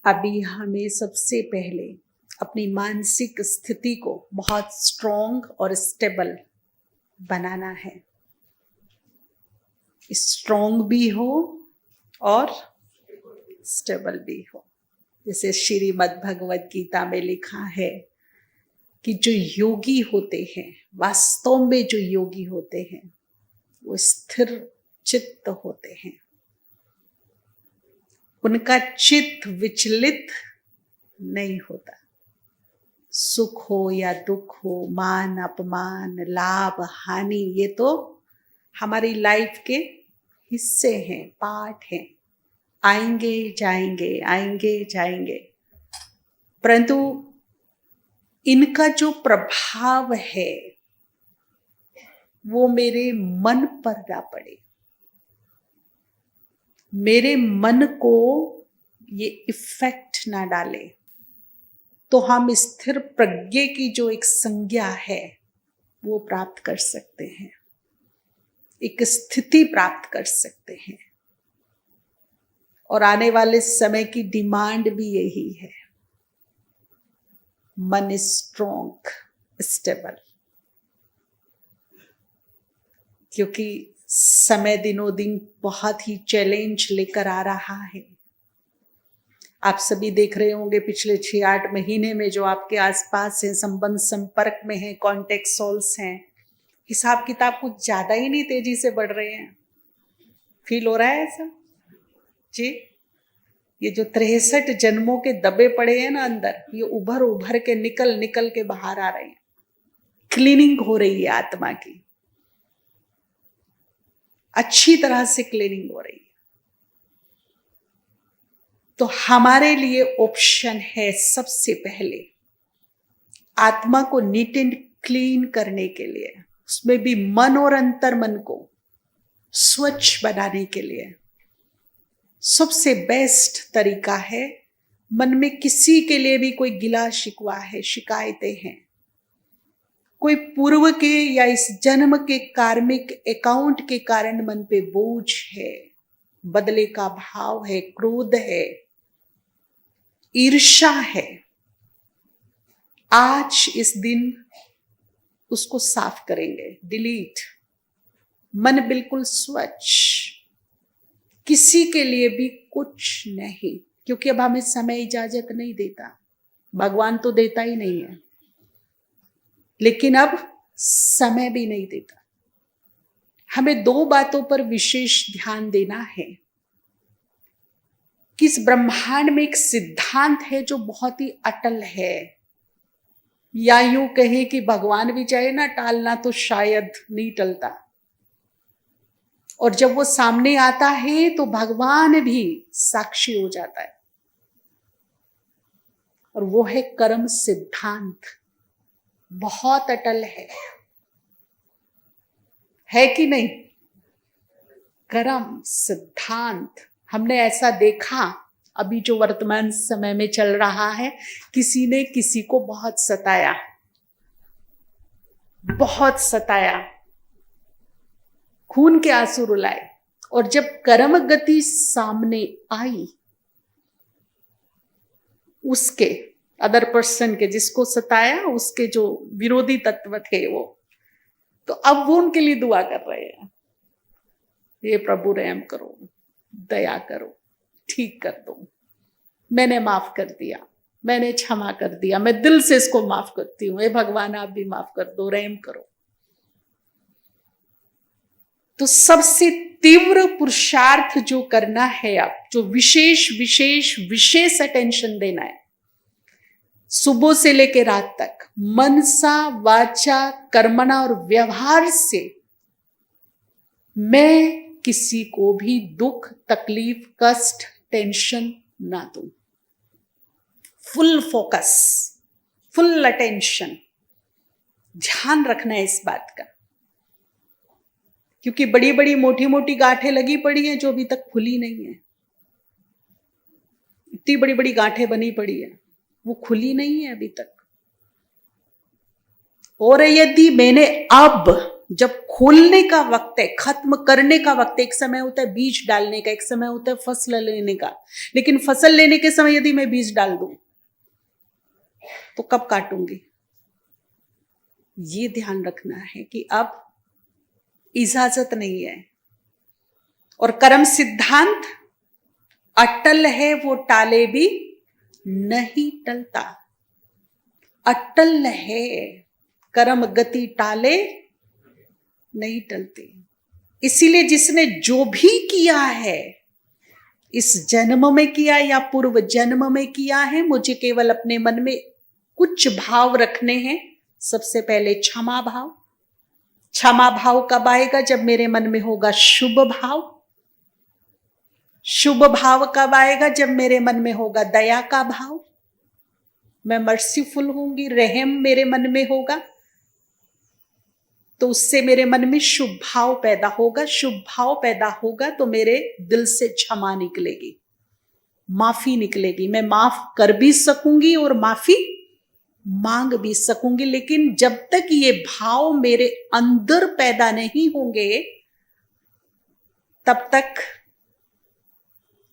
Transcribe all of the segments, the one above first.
अभी हमें सबसे पहले अपनी मानसिक स्थिति को बहुत स्ट्रॉन्ग और स्टेबल बनाना है। स्ट्रॉन्ग भी हो और स्टेबल भी हो। जैसे श्रीमद् भगवद गीता में लिखा है कि जो योगी होते हैं, वास्तव में जो योगी होते हैं, वो स्थिर चित्त होते हैं। उनका चित्त विचलित नहीं होता। सुख हो या दुख हो, मान अपमान, लाभ हानि, ये तो हमारी लाइफ के हिस्से हैं, पार्ट हैं, आएंगे जाएंगे, आएंगे जाएंगे। परंतु इनका जो प्रभाव है वो मेरे मन पर ना पड़े, मेरे मन को ये इफेक्ट ना डाले, तो हम स्थिर प्रज्ञा की जो एक संज्ञा है वो प्राप्त कर सकते हैं, एक स्थिति प्राप्त कर सकते हैं। और आने वाले समय की डिमांड भी यही है, मन स्ट्रॉन्ग, स्टेबल। क्योंकि समय दिनों दिन बहुत ही चैलेंज लेकर आ रहा है। आप सभी देख रहे होंगे पिछले 6-8 महीने में जो आपके आसपास हैं, संबंध संपर्क में हैं, कॉन्टेक्ट सोल्स हैं, हिसाब किताब कुछ ज्यादा ही नहीं तेजी से बढ़ रहे हैं। फील हो रहा है ऐसा जी? ये जो 63 जन्मों के दबे पड़े हैं ना अंदर, ये उभर उभर के निकल के बाहर आ रहे हैं। क्लीनिंग हो रही है आत्मा की, अच्छी तरह से क्लीनिंग हो रही है। तो हमारे लिए ऑप्शन है सबसे पहले आत्मा को नीट एंड क्लीन करने के लिए, उसमें भी मन और अंतर मन को स्वच्छ बनाने के लिए सबसे बेस्ट तरीका है, मन में किसी के लिए भी कोई गिला शिकवा है, शिकायतें हैं, कोई पूर्व के या इस जन्म के कार्मिक अकाउंट के कारण मन पे बोझ है, बदले का भाव है, क्रोध है, ईर्ष्या है, आज इस दिन उसको साफ करेंगे, डिलीट। मन बिल्कुल स्वच्छ, किसी के लिए भी कुछ नहीं, क्योंकि अब हमें समय इजाजत नहीं देता, भगवान तो देता ही नहीं है, लेकिन अब समय भी नहीं देता। हमें 2 बातों पर विशेष ध्यान देना है कि इस ब्रह्मांड में एक सिद्धांत है जो बहुत ही अटल है, या यूं कहें कि भगवान भी चाहे ना टालना तो शायद नहीं टलता, और जब वो सामने आता है तो भगवान भी साक्षी हो जाता है, और वो है कर्म सिद्धांत। बहुत अटल है कि नहीं? कर्म सिद्धांत हमने ऐसा देखा, अभी जो वर्तमान समय में चल रहा है, किसी ने किसी को बहुत सताया, बहुत सताया, खून के आंसू रुलाए, और जब कर्म गति सामने आई उसके अदर पर्सन के, जिसको सताया, उसके जो विरोधी तत्व थे वो, तो अब वो उनके लिए दुआ कर रहे हैं, ये प्रभु रहम करो, दया करो, ठीक कर दो, मैंने माफ कर दिया, मैंने क्षमा कर दिया, मैं दिल से इसको माफ करती हूँ, हे भगवान आप भी माफ कर दो, रहम करो। तो सबसे तीव्र पुरुषार्थ जो करना है, आप जो विशेष अटेंशन देना है, सुबह से लेकर रात तक, मनसा वाचा कर्मणा और व्यवहार से मैं किसी को भी दुख, तकलीफ, कष्ट, टेंशन ना दूं। फुल फोकस, फुल अटेंशन, ध्यान रखना है इस बात का, क्योंकि बड़ी बड़ी मोटी मोटी गांठें लगी पड़ी हैं जो अभी तक खुली नहीं है। इतनी बड़ी बड़ी गांठें बनी पड़ी है, वो खुली नहीं है अभी तक। और यदि मैंने अब जब खोलने का वक्त है, खत्म करने का वक्त है, एक समय होता है बीज डालने का, एक समय होता है फसल लेने का। लेकिन फसल लेने के समय यदि मैं बीज डाल दूं तो कब काटूंगी? ये ध्यान रखना है कि अब इजाजत नहीं है। और कर्म सिद्धांत अटल है, वो टाले भी नहीं टलता। अटल है, कर्म गति टाले नहीं टलती। इसीलिए जिसने जो भी किया है, इस जन्म में किया या पूर्व जन्म में किया है, मुझे केवल अपने मन में कुछ भाव रखने हैं। सबसे पहले क्षमा भाव। क्षमा भाव कब आएगा? जब मेरे मन में होगा शुभ भाव। शुभ भाव कब आएगा? जब मेरे मन में होगा दया का भाव, मैं मर्सीफुल होंगी, रहम मेरे मन में होगा, तो उससे मेरे मन में शुभ भाव पैदा होगा। शुभ भाव पैदा होगा तो मेरे दिल से क्षमा निकलेगी, माफी निकलेगी। मैं माफ कर भी सकूंगी और माफी मांग भी सकूंगी। लेकिन जब तक ये भाव मेरे अंदर पैदा नहीं होंगे, तब तक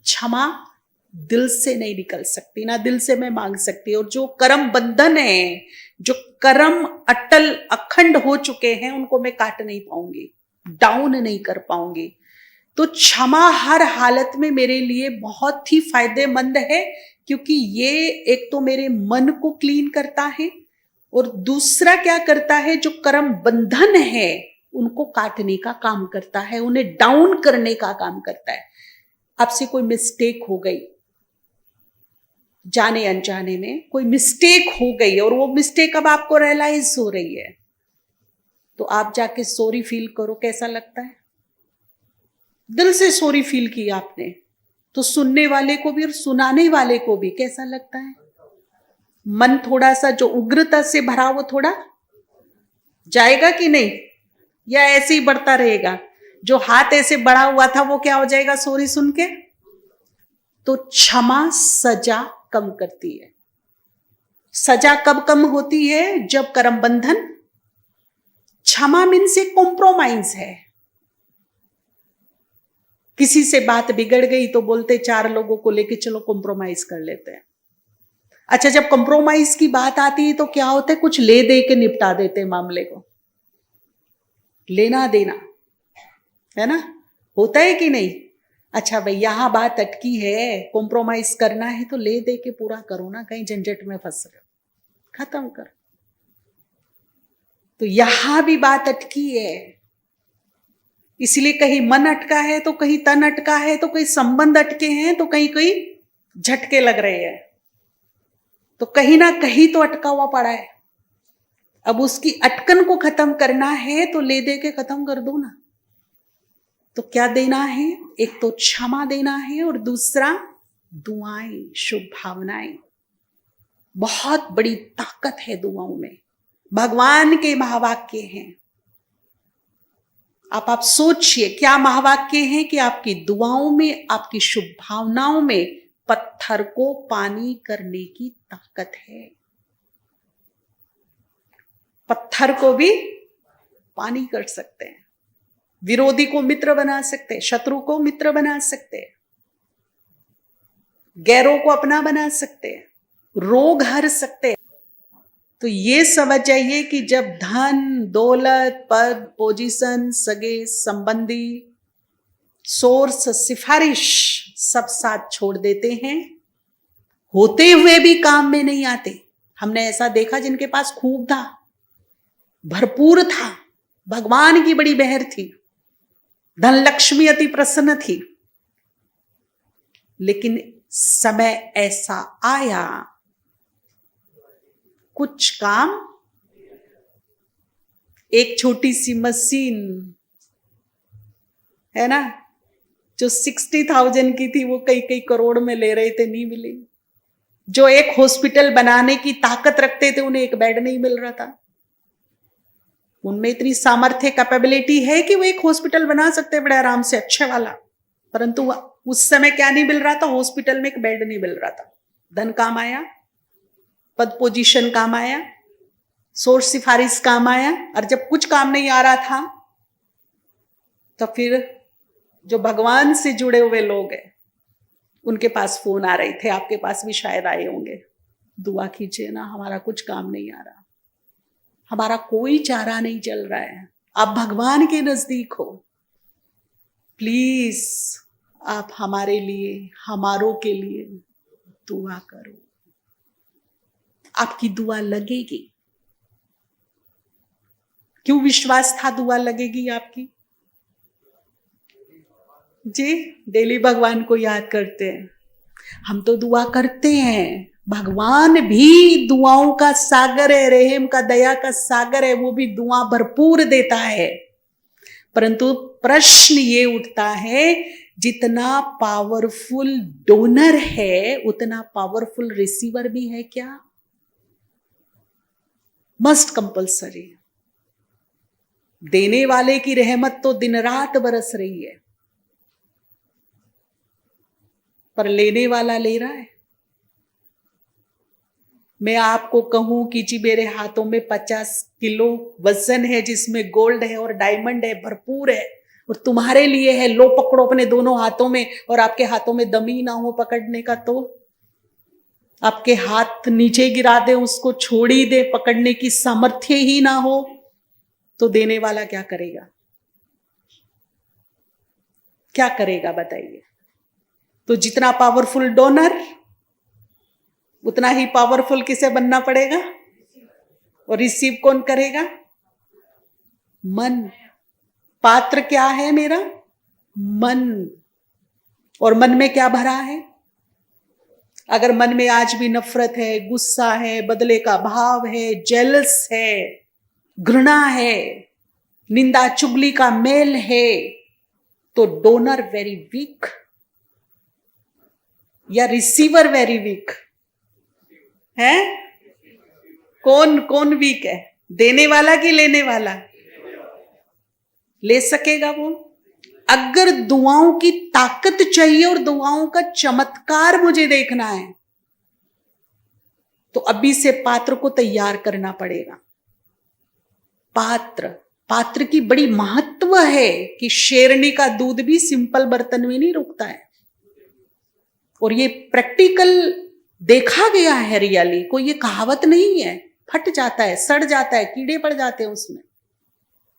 क्षमा दिल से नहीं निकल सकती, ना दिल से मैं मांग सकती। और जो कर्म बंधन है, जो कर्म अटल अखंड हो चुके हैं, उनको मैं काट नहीं पाऊंगी, डाउन नहीं कर पाऊंगी। तो क्षमा हर हालत में मेरे लिए बहुत ही फायदेमंद है, क्योंकि ये एक तो मेरे मन को क्लीन करता है, और दूसरा क्या करता है, जो कर्म बंधन है उनको काटने का काम करता है, उन्हें डाउन करने का काम करता है। आपसे कोई मिस्टेक हो गई, जाने अनजाने में कोई मिस्टेक हो गई, और वो मिस्टेक अब आपको रियलाइज हो रही है, तो आप जाके सॉरी फील करो। कैसा लगता है? दिल से सॉरी फील किया आपने, तो सुनने वाले को भी और सुनाने वाले को भी कैसा लगता है? मन थोड़ा सा जो उग्रता से भरा, वो थोड़ा जाएगा कि नहीं, या ऐसे ही बढ़ता रहेगा? जो हाथ ऐसे बढ़ा हुआ था वो क्या हो जाएगा सॉरी सुन के? तो क्षमा सजा कम करती है। सजा कब कम होती है? जब कर्म बंधन, क्षमा मीन्स एक कॉम्प्रोमाइज है। किसी से बात बिगड़ गई तो बोलते 4 लोगों को लेके चलो कॉम्प्रोमाइज कर लेते हैं। अच्छा, जब कॉम्प्रोमाइज की बात आती है तो क्या होता है? कुछ ले दे के निपटा देते हैं मामले को, लेना देना, है ना? होता है कि नहीं? अच्छा भाई, यहां बात अटकी है, कॉम्प्रोमाइज करना है तो ले दे के पूरा करो ना, कहीं झंझट में फंस रहे हो, खत्म कर। तो यहां भी बात अटकी है, इसलिए कहीं मन अटका है, तो कहीं तन अटका है, तो कहीं संबंध अटके हैं, तो कहीं कहीं झटके लग रहे हैं, तो कहीं ना कहीं तो अटका हुआ पड़ा है। अब उसकी अटकन को खत्म करना है तो ले दे के खत्म कर दो ना। तो क्या देना है? एक तो क्षमा देना है, और दूसरा दुआएं, शुभ भावनाएं। बहुत बड़ी ताकत है दुआओं में, भगवान के महावाक्य हैं। आप सोचिए क्या महावाक्य हैं कि आपकी दुआओं में, आपकी शुभ भावनाओं में पत्थर को पानी करने की ताकत है। पत्थर को भी पानी कर सकते हैं, विरोधी को मित्र बना सकते हैं, शत्रु को मित्र बना सकते हैं, गैरों को अपना बना सकते हैं, रोग हर सकते हैं। तो ये समझ जाइए कि जब धन, दौलत, पद, पोजीशन, सगे संबंधी, सोर्स, सिफारिश सब साथ छोड़ देते हैं, होते हुए भी काम में नहीं आते। हमने ऐसा देखा जिनके पास खूब था, भरपूर था, भगवान की बड़ी बहर थी, धन लक्ष्मी अति प्रसन्न थी, लेकिन समय ऐसा आया, कुछ काम, एक छोटी सी मशीन है ना, जो 60,000 की थी, वो कई कई करोड़ में ले रहे थे, नहीं मिली। जो एक हॉस्पिटल बनाने की ताकत रखते थे, उन्हें एक बेड नहीं मिल रहा था। उनमें इतनी सामर्थ्य, कैपेबिलिटी है कि वो एक हॉस्पिटल बना सकते बड़े आराम से, अच्छे वाला, परंतु उस समय क्या नहीं मिल रहा था? हॉस्पिटल में एक बेड नहीं मिल रहा था। धन काम आया, पद पोजीशन काम आया, सोच सिफारिश काम आया, और जब कुछ काम नहीं आ रहा था तो फिर जो भगवान से जुड़े हुए लोग हैं उनके पास फोन आ रहे थे, आपके पास भी शायद आए होंगे, दुआ कीजिए ना, हमारा कुछ काम नहीं आ रहा, हमारा कोई चारा नहीं चल रहा है, आप भगवान के नजदीक हो, प्लीज आप हमारे लिए, हमारों के लिए दुआ करो। आपकी दुआ लगेगी। क्यों विश्वास था दुआ लगेगी आपकी? जी, डेली भगवान को याद करते हैं। हम तो दुआ करते हैं, भगवान भी दुआओं का सागर है, रहम का, दया का सागर है, वो भी दुआ भरपूर देता है। परंतु प्रश्न ये उठता है, जितना पावरफुल डोनर है उतना पावरफुल रिसीवर भी है क्या? Must compulsory. देने वाले की रहमत तो दिन रात बरस रही है, पर लेने वाला ले रहा है। मैं आपको कहूं कि जी मेरे हाथों में 50 किलो वजन है, जिसमें गोल्ड है और डायमंड है, भरपूर है, और तुम्हारे लिए है, लो पकड़ो अपने दोनों हाथों में, और आपके हाथों में दम ही ना हो पकड़ने का, तो आपके हाथ नीचे गिरा दे, उसको छोड़ ही दे, पकड़ने की सामर्थ्य ही ना हो, तो देने वाला क्या करेगा? क्या करेगा बताइए? तो जितना पावरफुल डोनर उतना ही पावरफुल किसे बनना पड़ेगा? और रिसीव कौन करेगा? मन। पात्र क्या है मेरा? मन। और मन में क्या भरा है? अगर मन में आज भी नफरत है, गुस्सा है, बदले का भाव है, जेलस है, घृणा है, निंदा चुगली का मेल है, तो डोनर वेरी वीक या रिसीवर वेरी वीक है? कौन वीक है? देने वाला कि लेने वाला? ले सकेगा वो? अगर दुआओं की ताकत चाहिए और दुआओं का चमत्कार मुझे देखना है, तो अभी से पात्र को तैयार करना पड़ेगा। पात्र की बड़ी महत्व है कि शेरनी का दूध भी सिंपल बर्तन में नहीं रुकता है, और ये प्रैक्टिकल देखा गया है, रियली, कोई ये कहावत नहीं है। फट जाता है, सड़ जाता है, कीड़े पड़ जाते हैं उसमें,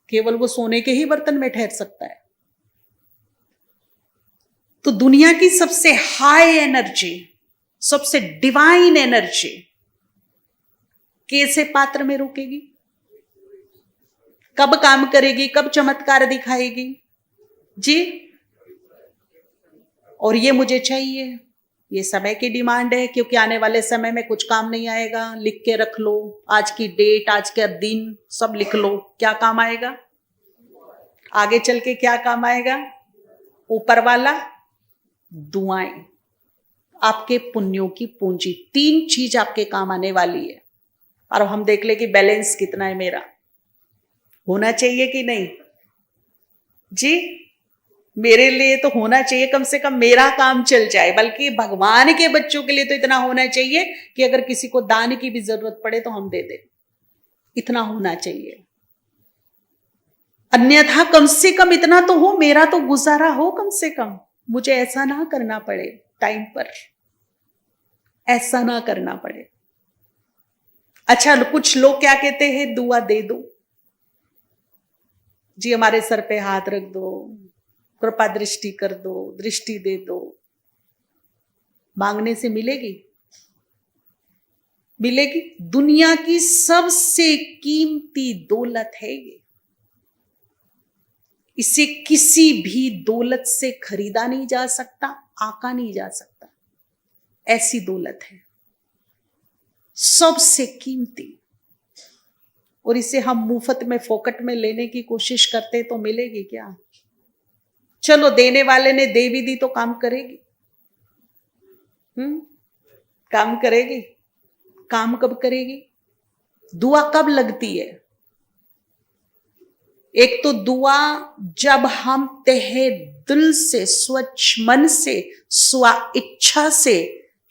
केवल वो सोने के ही बर्तन में ठहर सकता है। तो दुनिया की सबसे हाई एनर्जी, सबसे डिवाइन एनर्जी कैसे पात्र में रुकेगी? कब काम करेगी? कब चमत्कार दिखाएगी? जी, और ये मुझे चाहिए, ये समय की डिमांड है, क्योंकि आने वाले समय में कुछ काम नहीं आएगा। लिख के रख लो, आज की डेट, आज का दिन सब लिख लो, क्या काम आएगा? आगे चल के क्या काम आएगा? ऊपर वाला दुआएं, आपके पुण्यों की पूंजी, 3 चीज आपके काम आने वाली है। और हम देख ले कि बैलेंस कितना है मेरा, होना चाहिए कि नहीं? जी, मेरे लिए तो होना चाहिए, कम से कम मेरा काम चल जाए, बल्कि भगवान के बच्चों के लिए तो इतना होना चाहिए कि अगर किसी को दान की भी जरूरत पड़े तो हम दे दें, इतना होना चाहिए। अन्यथा कम से कम इतना तो हो, मेरा तो गुजारा हो, कम से कम मुझे ऐसा ना करना पड़े, टाइम पर ऐसा ना करना पड़े। अच्छा, कुछ लोग क्या कहते हैं? दुआ दे दो जी, हमारे सर पे हाथ रख दो, कृपा दृष्टि कर दो, दृष्टि दे दो। मांगने से मिलेगी? मिलेगी? दुनिया की सबसे कीमती दौलत है ये, इसे किसी भी दौलत से खरीदा नहीं जा सकता, आका नहीं जा सकता, ऐसी दौलत है, सबसे कीमती। और इसे हम मुफ्त में, फोकट में लेने की कोशिश करते तो मिलेगी क्या? चलो, देने वाले ने दे भी दी तो काम करेगी? काम करेगी? काम कब करेगी? दुआ कब लगती है? एक तो दुआ जब हम तहे दिल से, स्वच्छ मन से, स्व इच्छा से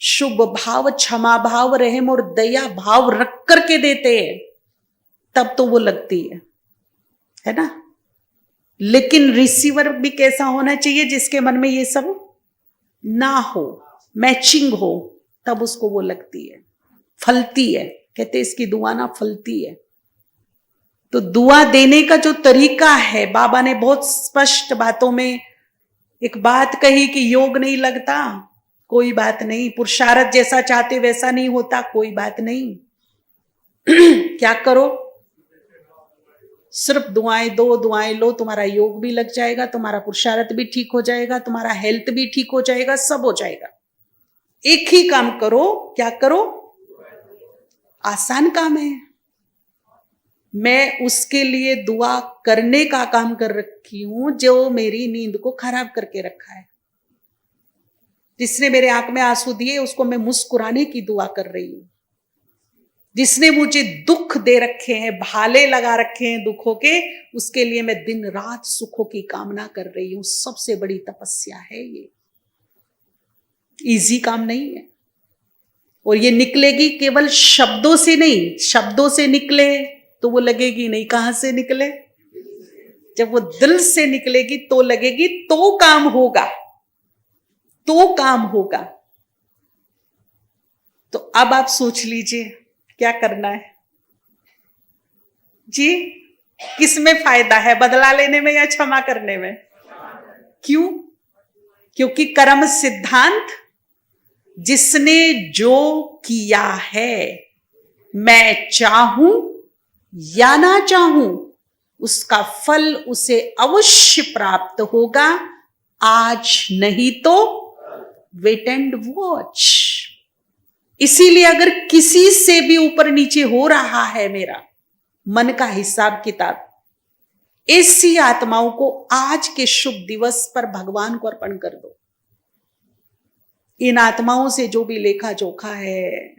शुभ भाव, क्षमा भाव, रहम और दया भाव रख करके देते हैं, तब तो वो लगती है ना। लेकिन रिसीवर भी कैसा होना चाहिए, जिसके मन में ये सब ना हो, मैचिंग हो, तब उसको वो लगती है, फलती है। कहते इसकी दुआ ना फलती है। तो दुआ देने का जो तरीका है, बाबा ने बहुत स्पष्ट बातों में एक बात कही कि योग नहीं लगता, कोई बात नहीं। पुरुषार्थ जैसा चाहते वैसा नहीं होता, कोई बात नहीं। क्या करो, सिर्फ दुआएं दो, दुआएं लो, तुम्हारा योग भी लग जाएगा, तुम्हारा पुरुषार्थ भी ठीक हो जाएगा, तुम्हारा हेल्थ भी ठीक हो जाएगा, सब हो जाएगा। एक ही काम करो, क्या करो, आसान काम है। मैं उसके लिए दुआ करने का काम कर रखी हूं जो मेरी नींद को खराब करके रखा है। जिसने मेरे आंख में आंसू दिए उसको मैं मुस्कुराने की दुआ कर रही हूं। जिसने मुझे दुख दे रखे हैं, भाले लगा रखे हैं दुखों के, उसके लिए मैं दिन रात सुखों की कामना कर रही हूं। सबसे बड़ी तपस्या है ये, इजी काम नहीं है। और ये निकलेगी केवल शब्दों से नहीं, शब्दों से निकले तो वो लगेगी नहीं। कहां से निकले, जब वो दिल से निकलेगी तो लगेगी, तो काम होगा, तो काम होगा। तो अब आप सोच लीजिए क्या करना है जी। किस में फायदा है, बदला लेने में या क्षमा करने में? क्यों? क्योंकि कर्म सिद्धांत, जिसने जो किया है, मैं चाहूं या ना चाहूं, उसका फल उसे अवश्य प्राप्त होगा। आज नहीं तो वेट एंड वॉच। इसीलिए अगर किसी से भी ऊपर नीचे हो रहा है मेरा मन का हिसाब किताब, ऐसी आत्माओं को आज के शुभ दिवस पर भगवान को अर्पण कर दो। इन आत्माओं से जो भी लेखा जोखा है,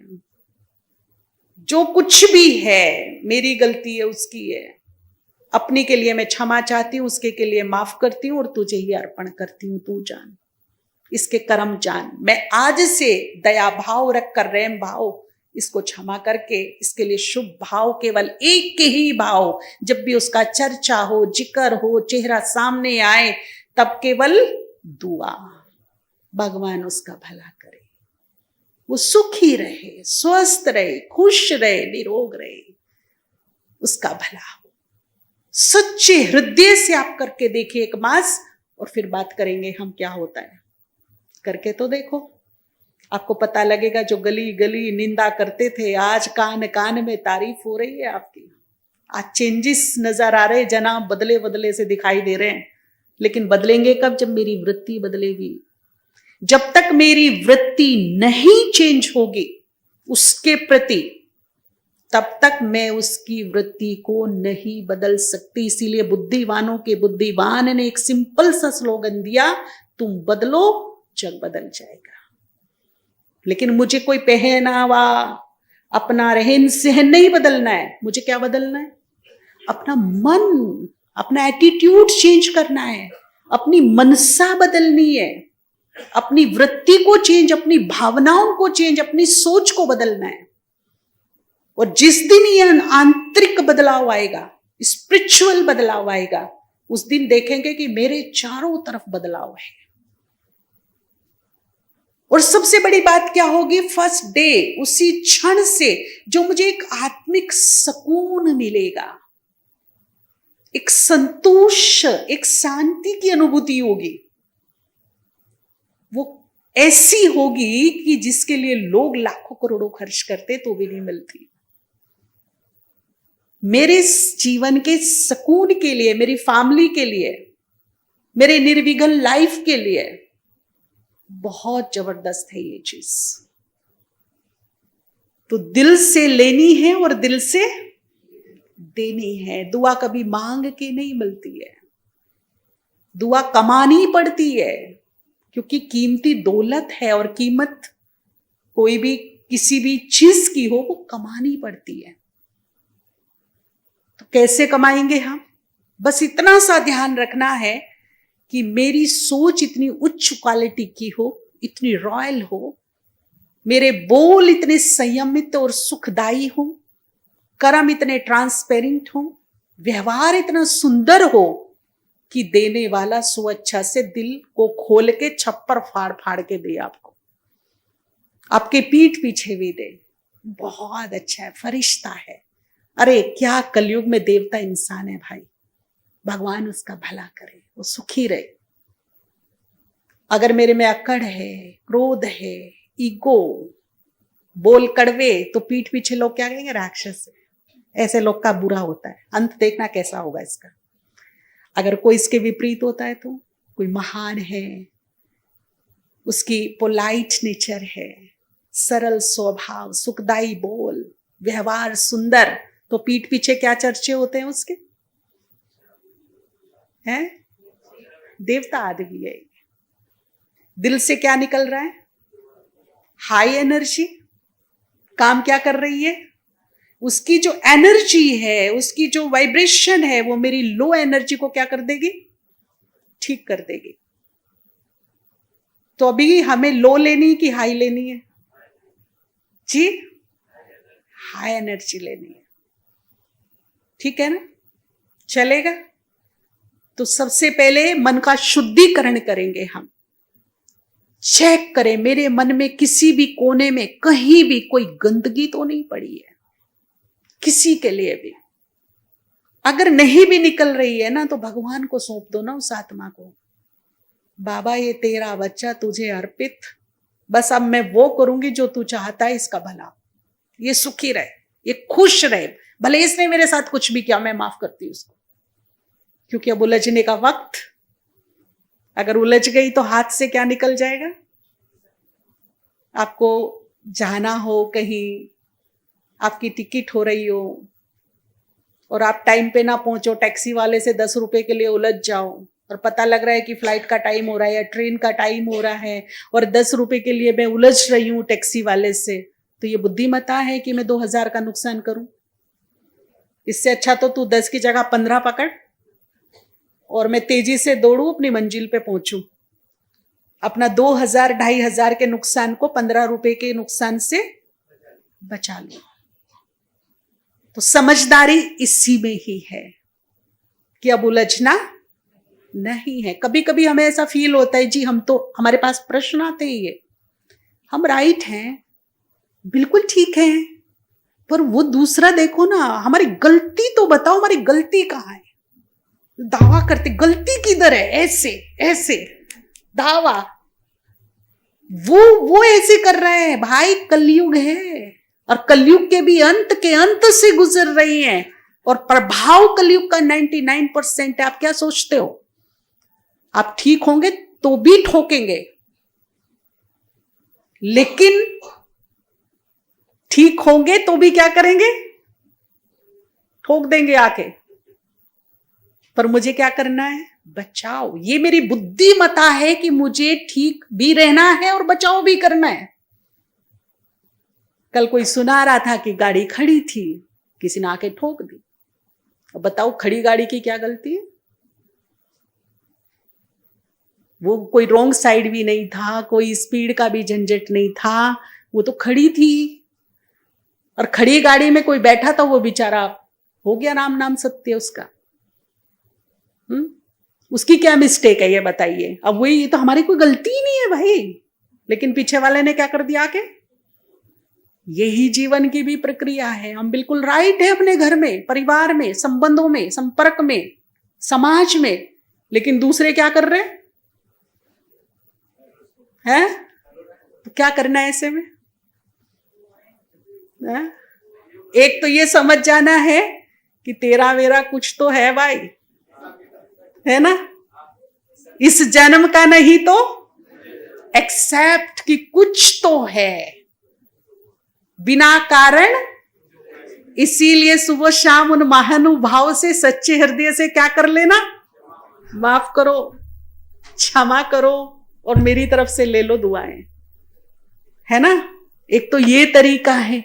जो कुछ भी है, मेरी गलती है, उसकी है, अपनी के लिए मैं क्षमा चाहती हूं, उसके के लिए माफ करती हूं और तुझे ही अर्पण करती हूं। तू जान, इसके कर्म जान। मैं आज से दया भाव रखकर, प्रेम भाव, इसको क्षमा करके, इसके लिए शुभ भाव, केवल एक के ही भाव, जब भी उसका चर्चा हो, जिक्र हो, चेहरा सामने आए, तब केवल दुआ, भगवान उसका भला करे, वो सुखी रहे, स्वस्थ रहे, खुश रहे, निरोग रहे, उसका भला हो। सच्चे हृदय से आप करके देखिए एक मास, और फिर बात करेंगे हम क्या होता है। करके तो देखो, आपको पता लगेगा। जो गली गली निंदा करते थे, आज कान कान में तारीफ हो रही है आपकी। आज चेंजेस नजर आ रहे, जनाब बदले बदले से दिखाई दे रहे हैं। लेकिन बदलेंगे कब? जब मेरी वृत्ति बदलेगी। जब तक मेरी वृत्ति नहीं चेंज होगी उसके प्रति, तब तक मैं उसकी वृत्ति को नहीं बदल सकती। इसीलिए बुद्धिवानों के बुद्धिमान ने एक सिंपल सा स्लोगन दिया, तुम बदलो, जग बदल जाएगा। लेकिन मुझे कोई पहनावा, अपना रहन सहन नहीं बदलना है। मुझे क्या बदलना है? अपना मन, अपना एटीट्यूड चेंज करना है, अपनी मनसा बदलनी है, अपनी वृत्ति को चेंज, अपनी भावनाओं को चेंज, अपनी सोच को बदलना है। और जिस दिन ये आंतरिक बदलाव आएगा, स्पिरिचुअल बदलाव आएगा, उस दिन देखेंगे कि मेरे चारों तरफ बदलाव है। और सबसे बड़ी बात क्या होगी? फर्स्ट डे, उसी क्षण से जो मुझे एक आत्मिक सुकून मिलेगा, एक संतोष, एक शांति की अनुभूति होगी, वो ऐसी होगी कि जिसके लिए लोग लाखों करोड़ों खर्च करते तो भी नहीं मिलती। मेरे जीवन के सुकून के लिए, मेरी फैमिली के लिए, मेरे निर्विघ्न लाइफ के लिए बहुत जबरदस्त है ये चीज। तो दिल से लेनी है और दिल से देनी है। दुआ कभी मांग के नहीं मिलती है, दुआ कमानी पड़ती है, क्योंकि कीमती दौलत है और कीमत कोई भी किसी भी चीज की हो, वो कमानी पड़ती है। तो कैसे कमाएंगे हम? बस इतना सा ध्यान रखना है कि मेरी सोच इतनी उच्च क्वालिटी की हो, इतनी रॉयल हो, मेरे बोल इतने संयमित और सुखदायी हो, कर्म इतने ट्रांसपेरेंट हो, व्यवहार इतना सुंदर हो कि देने वाला अच्छा से दिल को खोल के छप्पर फाड़ फाड़ के दे, आपको आपके पीठ पीछे भी दे। बहुत अच्छा है, फरिश्ता है। अरे क्या कलयुग में देवता इंसान है भाई। भगवान उसका भला करे, वो सुखी रहे। अगर मेरे में अकड़ है, क्रोध है, ईगो, बोल कड़वे, तो पीठ पीछे लोग क्या कहेंगे, राक्षस है। ऐसे लोग का बुरा होता है, अंत देखना कैसा होगा इसका। अगर कोई इसके विपरीत होता है तो कोई महान है, उसकी पोलाइट नेचर है, सरल स्वभाव, सुखदाई बोल, व्यवहार सुंदर, तो पीठ पीछे क्या चर्चे होते हैं उसके, हैं? देवता आदमी है। दिल से क्या निकल रहा है, हाई एनर्जी। काम क्या कर रही है, उसकी जो एनर्जी है, उसकी जो वाइब्रेशन है, वो मेरी लो एनर्जी को क्या कर देगी, ठीक कर देगी। तो अभी हमें लो लेनी कि हाई लेनी है जी? हाई एनर्जी लेनी है, ठीक है ना? चलेगा? तो सबसे पहले मन का शुद्धिकरण करेंगे हम। चेक करें मेरे मन में किसी भी कोने में कहीं भी कोई गंदगी तो नहीं पड़ी है, किसी के लिए भी। अगर नहीं भी निकल रही है ना, तो भगवान को सौंप दो ना उस आत्मा को। बाबा ये तेरा बच्चा तुझे अर्पित, बस अब मैं वो करूंगी जो तू चाहता है, इसका भला, ये सुखी रहे, ये खुश रहे, भले इसने मेरे साथ कुछ भी किया, मैं माफ करती हूँ उसको। क्योंकि अब उलझने का वक्त, अगर उलझ गई तो हाथ से क्या निकल जाएगा। आपको जाना हो कहीं, आपकी टिकट हो रही हो और आप टाइम पे ना पहुंचो, टैक्सी वाले से 10 रुपए के लिए उलझ जाओ, और पता लग रहा है कि फ्लाइट का टाइम हो रहा है या ट्रेन का टाइम हो रहा है, और 10 रुपए के लिए मैं उलझ रही हूं टैक्सी वाले से, तो ये बुद्धिमत्ता है कि मैं 2000 का नुकसान करूं? इससे अच्छा तो तू 10 की जगह 15 पकड़ और मैं तेजी से दौड़ू, अपनी मंजिल पे पहुंचू। अपना 2000 2500 के नुकसान को 15 रुपए के नुकसान से बचा लो। तो समझदारी इसी में ही है कि अब उलझना नहीं है। कभी कभी हमें ऐसा फील होता है जी, हम तो, हमारे पास प्रश्न आते ही है, हम राइट हैं, बिल्कुल ठीक है, पर वो दूसरा देखो ना, हमारी गलती तो बताओ, हमारी गलती कहाँ है? दावा करते गलती किधर है, ऐसे ऐसे दावा, वो ऐसे कर रहे हैं। भाई कलयुग है, और कलयुग के भी अंत के अंत से गुजर रही हैं, और प्रभाव कलयुग का 99% है। आप क्या सोचते हो, आप ठीक होंगे तो भी ठोकेंगे, लेकिन ठीक होंगे तो भी क्या करेंगे, ठोक देंगे आके। पर मुझे क्या करना है, बचाओ। ये मेरी बुद्धिमत्ता है कि मुझे ठीक भी रहना है और बचाओ भी करना है। कल कोई सुना रहा था कि गाड़ी खड़ी थी, किसी ने आके ठोक दी। अब बताओ खड़ी गाड़ी की क्या गलती है? वो कोई रॉन्ग साइड भी नहीं था, कोई स्पीड का भी झंझट नहीं था, वो तो खड़ी थी। और खड़ी गाड़ी में कोई बैठा था, वो बेचारा हो गया राम नाम सत्य उसका। उसकी क्या मिस्टेक है ये बताइए? अब वही तो, हमारी कोई गलती ही नहीं है भाई, लेकिन पीछे वाले ने क्या कर दिया आके। यही जीवन की भी प्रक्रिया है। हम बिल्कुल राइट है अपने घर में, परिवार में, संबंधों में, संपर्क में, समाज में, लेकिन दूसरे क्या कर रहे हैं? तो क्या करना है ऐसे में? है? एक तो ये समझ जाना है कि तेरा मेरा कुछ तो है भाई, है ना? इस जन्म का नहीं तो एक्सेप्ट कि कुछ तो है, बिना कारण। इसीलिए सुबह शाम उन महानुभाव से सच्चे हृदय से क्या कर लेना, माफ करो, क्षमा करो, और मेरी तरफ से ले लो दुआएं, है ना? एक तो ये तरीका है।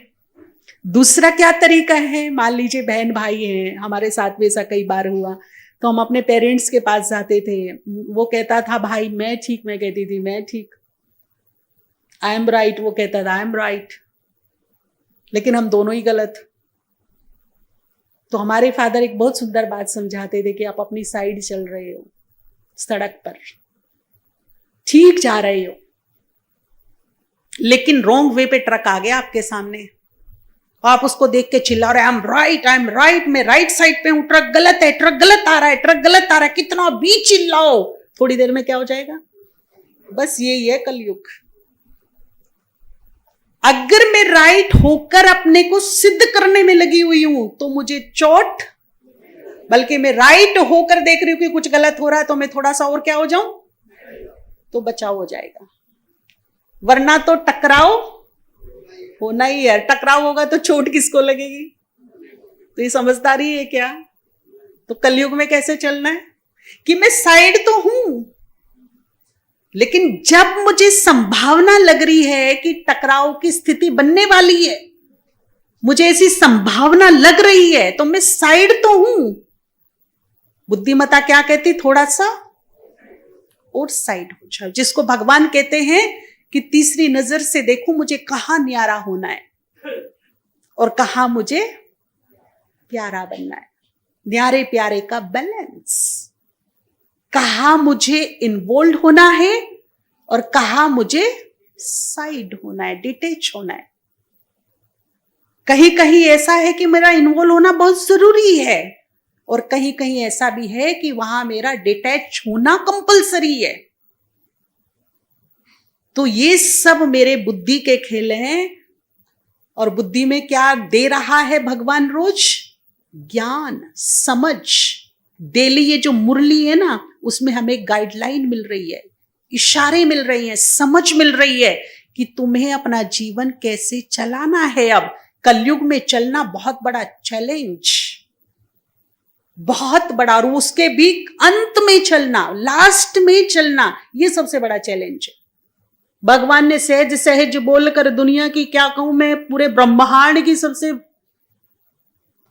दूसरा क्या तरीका है, मान लीजिए बहन भाई हैं, हमारे साथ भी ऐसा कई बार हुआ, तो हम अपने पेरेंट्स के पास जाते थे, वो कहता था भाई मैं ठीक, मैं कहती थी मैं ठीक, आई एम राइट, वो कहता था आई एम राइट, लेकिन हम दोनों ही गलत। तो हमारे फादर एक बहुत सुंदर बात समझाते थे कि आप अपनी साइड चल रहे हो, सड़क पर ठीक जा रहे हो, लेकिन रॉन्ग वे पे ट्रक आ गया आपके सामने, आप उसको देख के चिल्ला रहे, आई एम राइट, मैं राइट साइड पे हूं, ट्रक गलत है, ट्रक गलत आ रहा है, ट्रक गलत आ रहा है, कितना भी चिल्लाओ, थोड़ी देर में क्या हो जाएगा? बस यही है कलयुग। अगर मैं राइट होकर अपने को सिद्ध करने में लगी हुई हूं तो मुझे चोट, बल्कि मैं राइट होकर देख रही हूं कि कुछ गलत हो रहा है तो मैं थोड़ा सा और क्या हो जाऊं, तो बचाव हो जाएगा। वरना तो टकराव होना ही है, टकराव होगा तो चोट किसको लगेगी? तो ये समझदारी है क्या? तो कलयुग में कैसे चलना है कि मैं साइड तो हूं, लेकिन जब मुझे संभावना लग रही है कि टकराव की स्थिति बनने वाली है, मुझे ऐसी संभावना लग रही है, तो मैं साइड तो हूं। बुद्धिमता क्या कहती? थोड़ा सा और साइड हो जाओ, जिसको भगवान कहते हैं कि तीसरी नजर से देखो मुझे कहां न्यारा होना है और कहां मुझे प्यारा बनना है। न्यारे प्यारे का बैलेंस, कहां मुझे इन्वॉल्व होना है और कहां मुझे साइड होना है, डिटेच होना है। कहीं कहीं ऐसा है कि मेरा इन्वॉल्व होना बहुत जरूरी है और कहीं कहीं ऐसा भी है कि वहां मेरा डिटैच होना कंपलसरी है। तो ये सब मेरे बुद्धि के खेल हैं। और बुद्धि में क्या दे रहा है भगवान रोज? ज्ञान, समझ। डेली ये जो मुरली है ना, उसमें हमें गाइडलाइन मिल रही है, इशारे मिल रही हैं, समझ मिल रही है कि तुम्हें अपना जीवन कैसे चलाना है। अब कलयुग में चलना बहुत बड़ा चैलेंज, बहुत बड़ा, और उसके भी अंत में चलना, लास्ट में चलना, ये सबसे बड़ा चैलेंज है। भगवान ने सहज सहज बोलकर दुनिया की क्या कहूं मैं, पूरे ब्रह्मांड की सबसे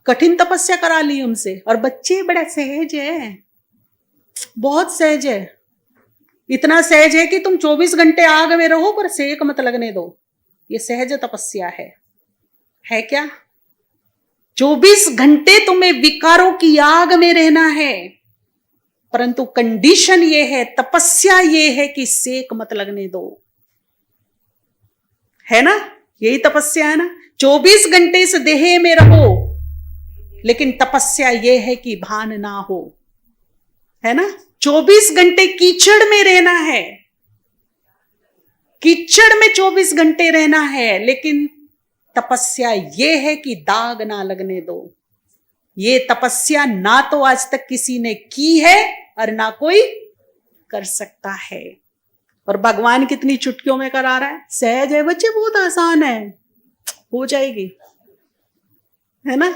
कठिन तपस्या करा ली उनसे। और बच्चे बड़ा सहज है, बहुत सहज है, इतना सहज है कि तुम 24 घंटे आग में रहो पर सेक मत लगने दो। ये सहज तपस्या है क्या? 24 घंटे तुम्हें विकारों की आग में रहना है, परंतु कंडीशन ये है, तपस्या ये है कि सेक मत लगने दो, है ना? यही तपस्या है ना। 24 घंटे इस देह में रहो, लेकिन तपस्या ये है कि भान ना हो, है ना। 24 घंटे कीचड़ में रहना है, कीचड़ में 24 घंटे रहना है, लेकिन तपस्या ये है कि दाग ना लगने दो। ये तपस्या ना तो आज तक किसी ने की है और ना कोई कर सकता है। और भगवान कितनी चुटकियों में करा रहा है। सहज है बच्चे, बहुत आसान है, हो जाएगी, है ना।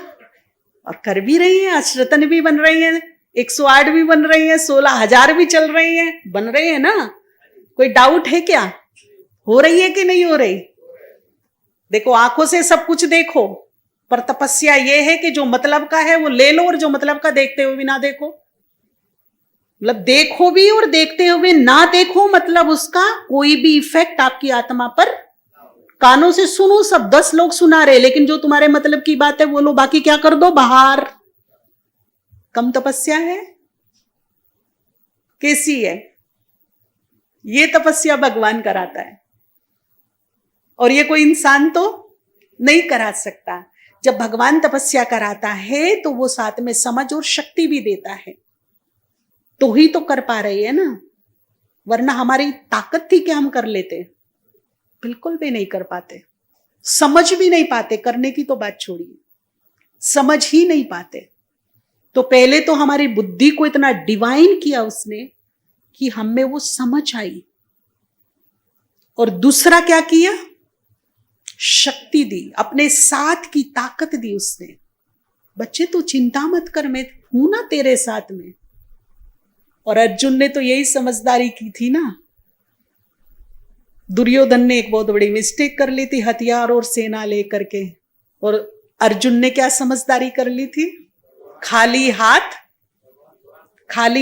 और कर भी रही है, अश्रतन भी बन रही है, 108 भी बन रही है, 16,000 भी चल रही है, बन रहे हैं ना। कोई डाउट है क्या? हो रही है कि नहीं हो रही? देखो, आंखों से सब कुछ देखो, पर तपस्या ये है कि जो मतलब का है वो ले लो, और जो मतलब का देखते हुए भी ना देखो। मतलब देखो भी और देखते हुए ना देखो, मतलब उसका कोई भी इफेक्ट आपकी आत्मा पर। कानों से सुनो, सब 10 लोग सुना रहे, लेकिन जो तुम्हारे मतलब की बात है वो लो, बाकी क्या कर दो बाहर। कम तपस्या है? कैसी है? ये तपस्या भगवान कराता है, और ये कोई इंसान तो नहीं करा सकता। जब भगवान तपस्या कराता है तो वो साथ में समझ और शक्ति भी देता है, तो ही तो कर पा रही है ना। वरना हमारी ताकत थी कि हम कर लेते, बिल्कुल भी नहीं कर पाते। समझ भी नहीं पाते, करने की तो बात छोड़िए, समझ ही नहीं पाते। तो पहले तो हमारी बुद्धि को इतना डिवाइन किया उसने कि हमें वो समझ आई, और दूसरा क्या किया? शक्ति दी, अपने साथ की ताकत दी उसने। बच्चे तू चिंता मत कर, मैं हूं ना तेरे साथ में। और अर्जुन ने तो यही समझदारी की थी ना। दुर्योधन ने एक बहुत बड़ी मिस्टेक कर ली थी, हथियार और सेना लेकर के, और अर्जुन ने क्या समझदारी कर ली थी? खाली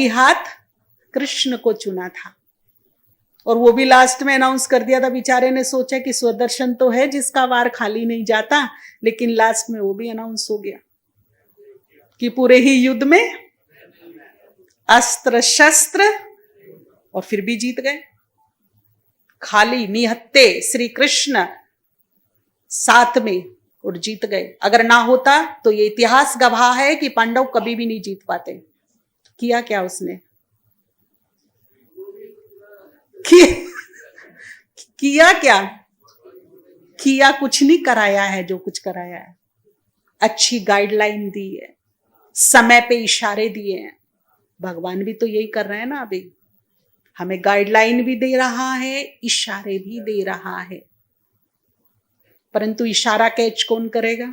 हाथ कृष्ण को चुना था। और वो भी लास्ट में अनाउंस कर दिया था। बेचारे ने सोचा कि स्वदर्शन तो है जिसका वार खाली नहीं जाता, लेकिन लास्ट में वो भी अनाउंस हो गया। कि पूरे ही युद्ध में अस्त्र शस्त्र, और फिर भी जीत गए। खाली निहत्ते श्री कृष्ण साथ में और जीत गए। अगर ना होता तो ये इतिहास गवाह है कि पांडव कभी भी नहीं जीत पाते। किया क्या उसने? किया क्या? किया कुछ नहीं, कराया है जो कुछ कराया है। अच्छी गाइडलाइन दी है, समय पे इशारे दिए हैं। भगवान भी तो यही कर रहे हैं ना, अभी हमें गाइडलाइन भी दे रहा है, इशारे भी दे रहा है। परंतु इशारा कैच कौन करेगा?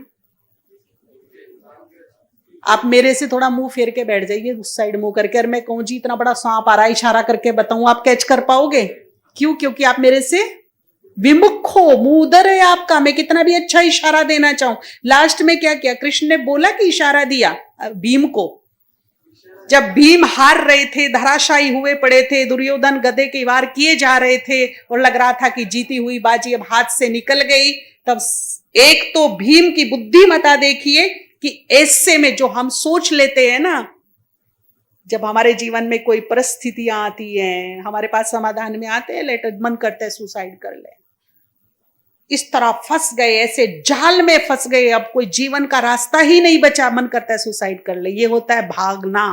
आप मेरे से थोड़ा मुंह फेर के बैठ जाइए, उस साइड मुंह करके, और मैं कहूं जी इतना बड़ा सांप आ रहा है, इशारा करके बताऊं, आप कैच कर पाओगे? क्यों? क्योंकि आप मेरे से विमुख हो, मुंह उधर है आपका। मैं कितना भी अच्छा इशारा देना चाहूं, लास्ट में क्या किया? कृष्ण ने बोला कि इशारा दिया भीम को। जब भीम हार रहे थे, धराशायी हुए पड़े थे, दुर्योधन गदे के वार किए जा रहे थे और लग रहा था कि जीती हुई बाजी अब हाथ से निकल गई, तब एक तो भीम की बुद्धिमत्ता देखिए कि ऐसे में जो हम सोच लेते हैं ना, जब हमारे जीवन में कोई परिस्थितियां आती हैं, हमारे पास समाधान में आते हैं, लेटर मन करता है सुसाइड कर ले। इस तरह फंस गए, ऐसे जाल में फंस गए, अब कोई जीवन का रास्ता ही नहीं बचा, मन करता है सुसाइड कर ले। ये होता है भागना,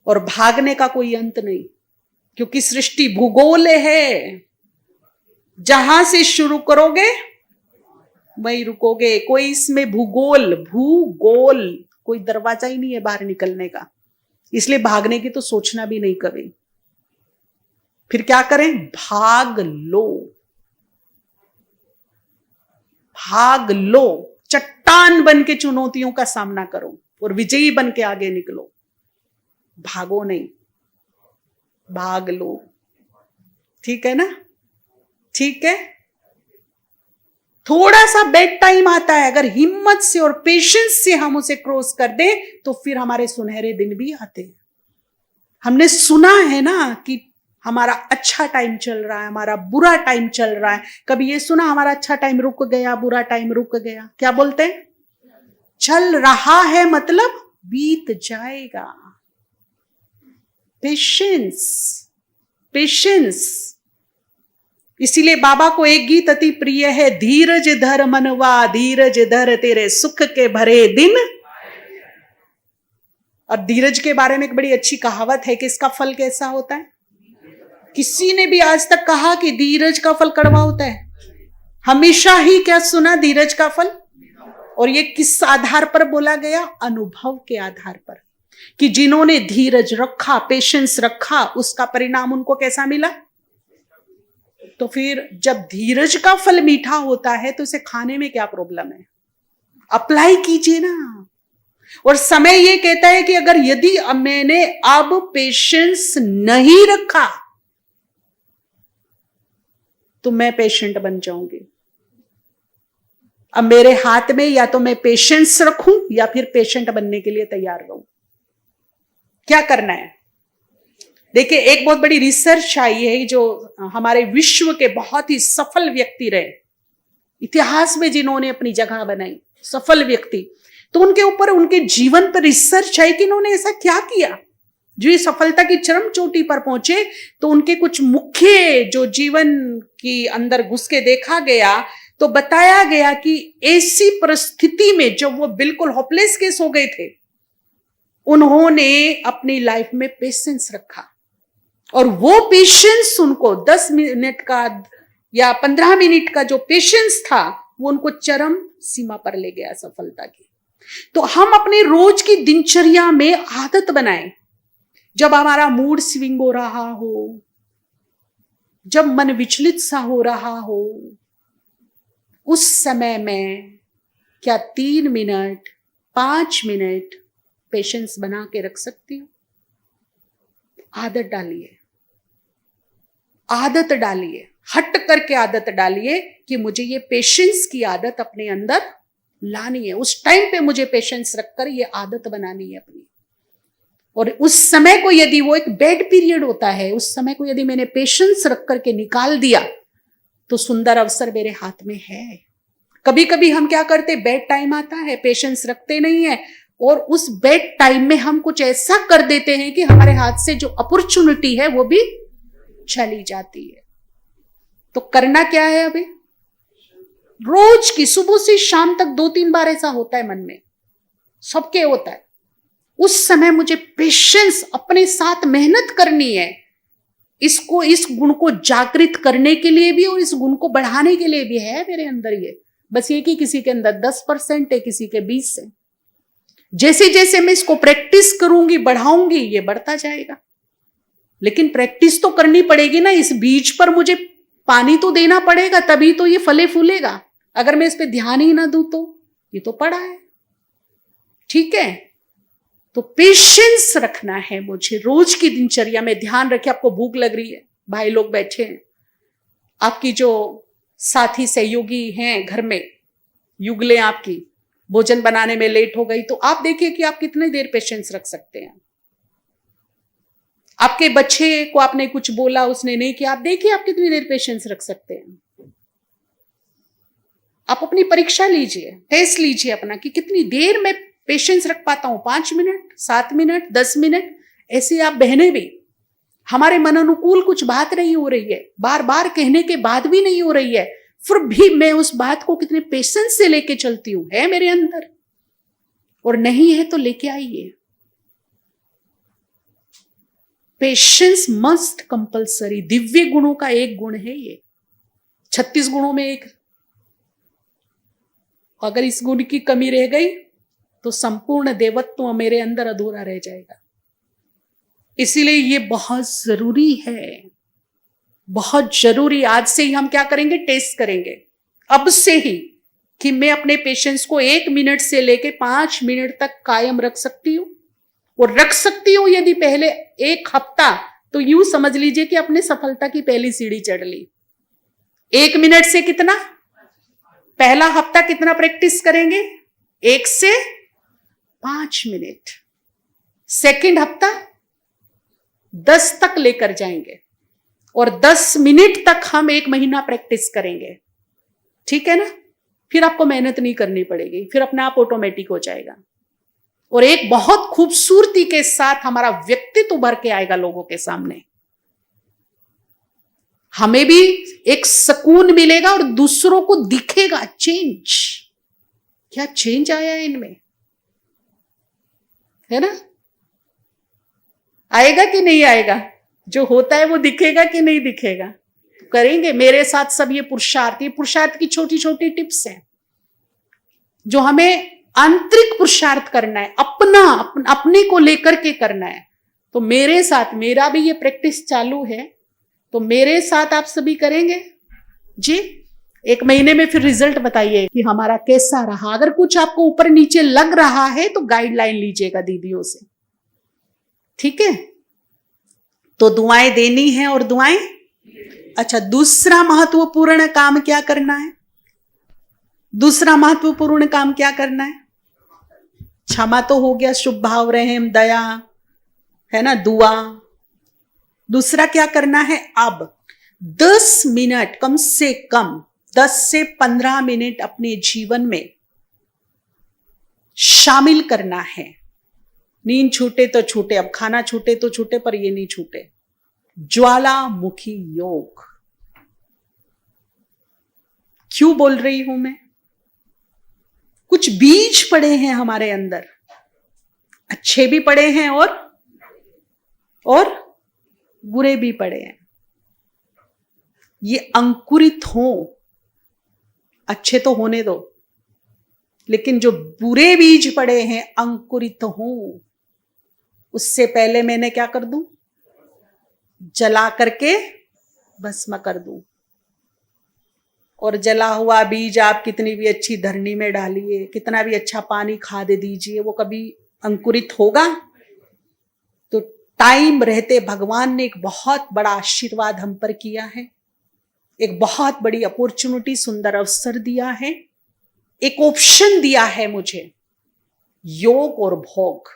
और भागने का कोई अंत नहीं, क्योंकि सृष्टि भूगोल है। जहां से शुरू करोगे वहीं रुकोगे। कोई इसमें भूगोल कोई दरवाजा ही नहीं है बाहर निकलने का। इसलिए भागने की तो सोचना भी नहीं कभी। फिर क्या करें? भाग लो, भाग लो, चट्टान बन के चुनौतियों का सामना करो और विजयी बन के आगे निकलो। भागो नहीं, भाग लो। ठीक है ना? ठीक है। थोड़ा सा बेड टाइम आता है, अगर हिम्मत से और पेशेंस से हम उसे क्रॉस कर दें तो फिर हमारे सुनहरे दिन भी आते हैं। हमने सुना है ना कि हमारा अच्छा टाइम चल रहा है, हमारा बुरा टाइम चल रहा है। कभी ये सुना हमारा अच्छा टाइम रुक गया, बुरा टाइम रुक गया? क्या बोलते हैं? चल रहा है मतलब बीत जाएगा। Patience, patience. इसीलिए बाबा को एक गीत अति प्रिय है, धीरज धर मनवा, धीरज धर तेरे सुख के भरे दिन। और धीरज के बारे में एक बड़ी अच्छी कहावत है कि इसका फल कैसा होता है। किसी ने भी आज तक कहा कि धीरज का फल कड़वा होता है? हमेशा ही क्या सुना? धीरज का फल। और ये किस आधार पर बोला गया? अनुभव के आधार पर, कि जिन्होंने धीरज रखा, पेशेंस रखा, उसका परिणाम उनको कैसा मिला। तो फिर जब धीरज का फल मीठा होता है तो इसे खाने में क्या प्रॉब्लम है? अप्लाई कीजिए ना। और समय ये कहता है कि अगर यदि मैंने अब पेशेंस नहीं रखा तो मैं पेशेंट बन जाऊंगी। अब मेरे हाथ में या तो मैं पेशेंस रखूं या फिर पेशेंट बनने के लिए तैयार रहूं। क्या करना है? देखिए, एक बहुत बड़ी रिसर्च आई है जो हमारे विश्व के बहुत ही सफल व्यक्ति रहे, इतिहास में जिन्होंने अपनी जगह बनाई, सफल व्यक्ति, तो उनके ऊपर, उनके जीवन पर रिसर्च आई कि इन्होंने ऐसा क्या किया जो ये सफलता की चरम चोटी पर पहुंचे। तो उनके कुछ मुख्य जो जीवन की अंदर घुस के देखा गया तो बताया गया कि ऐसी परिस्थिति में जब वो बिल्कुल होपलेस केस हो गए थे, उन्होंने अपनी लाइफ में पेशेंस रखा। और वो पेशेंस उनको 10 मिनट का या 15 मिनट का जो पेशेंस था वो उनको चरम सीमा पर ले गया सफलता की। तो हम अपने रोज की दिनचर्या में आदत बनाएं, जब हमारा मूड स्विंग हो रहा हो, जब मन विचलित सा हो रहा हो, उस समय में क्या 3 मिनट 5 मिनट पेशेंस बना के रख सकती हूं? आदत डालिए, आदत डालिए, हट करके आदत डालिए कि मुझे ये पेशेंस की आदत अपने अंदर लानी है। उस टाइम पे मुझे पेशेंस रखकर ये आदत बनानी है अपनी। और उस समय को, यदि वो एक बैड पीरियड होता है, उस समय को यदि मैंने पेशेंस रख करके निकाल दिया तो सुंदर अवसर मेरे हाथ में है। कभी कभी हम क्या करते, बेड टाइम आता है, पेशेंस रखते नहीं है, और उस बेड टाइम में हम कुछ ऐसा कर देते हैं कि हमारे हाथ से जो अपॉर्चुनिटी है वो भी चली जाती है। तो करना क्या है अभी, रोज की सुबह से शाम तक 2-3 बार ऐसा होता है मन में, सबके होता है। उस समय मुझे पेशेंस अपने साथ मेहनत करनी है, इसको, इस गुण को जागृत करने के लिए भी और इस गुण को बढ़ाने के लिए भी है मेरे अंदर ये। बस ये कि किसी के अंदर 10% है, किसी के 20 है। जैसे जैसे मैं इसको प्रैक्टिस करूंगी, बढ़ाऊंगी, ये बढ़ता जाएगा। लेकिन प्रैक्टिस तो करनी पड़ेगी ना, इस बीज पर मुझे पानी तो देना पड़ेगा, तभी तो ये फले फूलेगा। अगर मैं इस पे ध्यान ही ना दूं तो ये तो पड़ा है। ठीक है, तो पेशेंस रखना है मुझे रोज की दिनचर्या में। ध्यान रखिए, आपको भूख लग रही है, भाई लोग बैठे हैं, आपकी जो साथी सहयोगी हैं घर में, युगलें आपकी, भोजन बनाने में लेट हो गई, तो आप देखिए कि आप कितनी देर पेशेंस रख सकते हैं। आपके बच्चे को आपने कुछ बोला, उसने नहीं किया, आप देखिए आप कितनी देर पेशेंस रख सकते हैं। आप अपनी परीक्षा लीजिए, टेस्ट लीजिए अपना कि कितनी देर मैं पेशेंस रख पाता हूं। 5 मिनट, 7 मिनट, 10 मिनट। ऐसे आप बहनें भी, हमारे मन अनुकूल कुछ बात नहीं हो रही है, बार बार कहने के बाद भी नहीं हो रही है, फिर भी मैं उस बात को कितने पेशेंस से लेके चलती हूं, है मेरे अंदर। और नहीं है तो लेके आइए। पेशेंस मस्ट कंपल्सरी, दिव्य गुणों का एक गुण है ये, 36 गुणों में एक। अगर इस गुण की कमी रह गई तो संपूर्ण देवत्व मेरे अंदर अधूरा रह जाएगा। इसीलिए ये बहुत जरूरी है, बहुत जरूरी। आज से ही हम क्या करेंगे, टेस्ट करेंगे अब से ही कि मैं अपने पेशेंस को 1 मिनट से लेके 5 मिनट तक कायम रख सकती हूं। और रख सकती हूं यदि पहले 1 हफ्ता, तो यूं समझ लीजिए कि अपने सफलता की पहली सीढ़ी चढ़ ली। 1 मिनट से कितना, पहला हफ्ता कितना प्रैक्टिस करेंगे, 1 से 5 मिनट। सेकंड हफ्ता 10 तक लेकर जाएंगे, और 10 मिनट तक हम 1 महीना प्रैक्टिस करेंगे। ठीक है ना, फिर आपको मेहनत नहीं करनी पड़ेगी, फिर अपने आप ऑटोमेटिक हो जाएगा। और एक बहुत खूबसूरती के साथ हमारा व्यक्तित्व उभर के आएगा लोगों के सामने। हमें भी एक सुकून मिलेगा और दूसरों को दिखेगा चेंज। क्या चेंज आया है इनमें, है ना? आएगा कि नहीं आएगा? जो होता है वो दिखेगा कि नहीं दिखेगा? तो करेंगे मेरे साथ सब ये पुरुषार्थ की छोटी छोटी टिप्स हैं जो हमें आंतरिक पुरुषार्थ करना है, अपने को लेकर के करना है। तो मेरे साथ, मेरा भी ये प्रैक्टिस चालू है, तो मेरे साथ आप सभी करेंगे जी। 1 महीने में फिर रिजल्ट बताइए कि हमारा कैसा रहा। अगर कुछ आपको ऊपर नीचे लग रहा है तो गाइडलाइन लीजिएगा दीदियों से, ठीक है? तो दुआएं देनी है और दुआएं। अच्छा, दूसरा महत्वपूर्ण काम क्या करना है? दूसरा महत्वपूर्ण काम क्या करना है? क्षमा तो हो गया, शुभ भाव, रहम, दया, है ना, दुआ। दूसरा क्या करना है? अब 10 मिनट, कम से कम 10 से 15 मिनट अपने जीवन में शामिल करना है। नींद छूटे तो छूटे, अब खाना छूटे तो छूटे, पर ये नहीं छूटे। ज्वालामुखी योग। क्यों बोल रही हूं मैं? कुछ बीज पड़े हैं हमारे अंदर, अच्छे भी पड़े हैं और बुरे भी पड़े हैं। ये अंकुरित हो, अच्छे तो होने दो, लेकिन जो बुरे बीज पड़े हैं अंकुरित हो, उससे पहले मैंने क्या कर दूं? जला करके भस्म कर दूं। और जला हुआ बीज आप कितनी भी अच्छी धरनी में डालिए, कितना भी अच्छा पानी खाद दीजिए, वो कभी अंकुरित होगा? तो टाइम रहते भगवान ने एक बहुत बड़ा आशीर्वाद हम पर किया है, एक बहुत बड़ी अपॉर्चुनिटी, सुंदर अवसर दिया है, एक ऑप्शन दिया है मुझे, योग और भोग।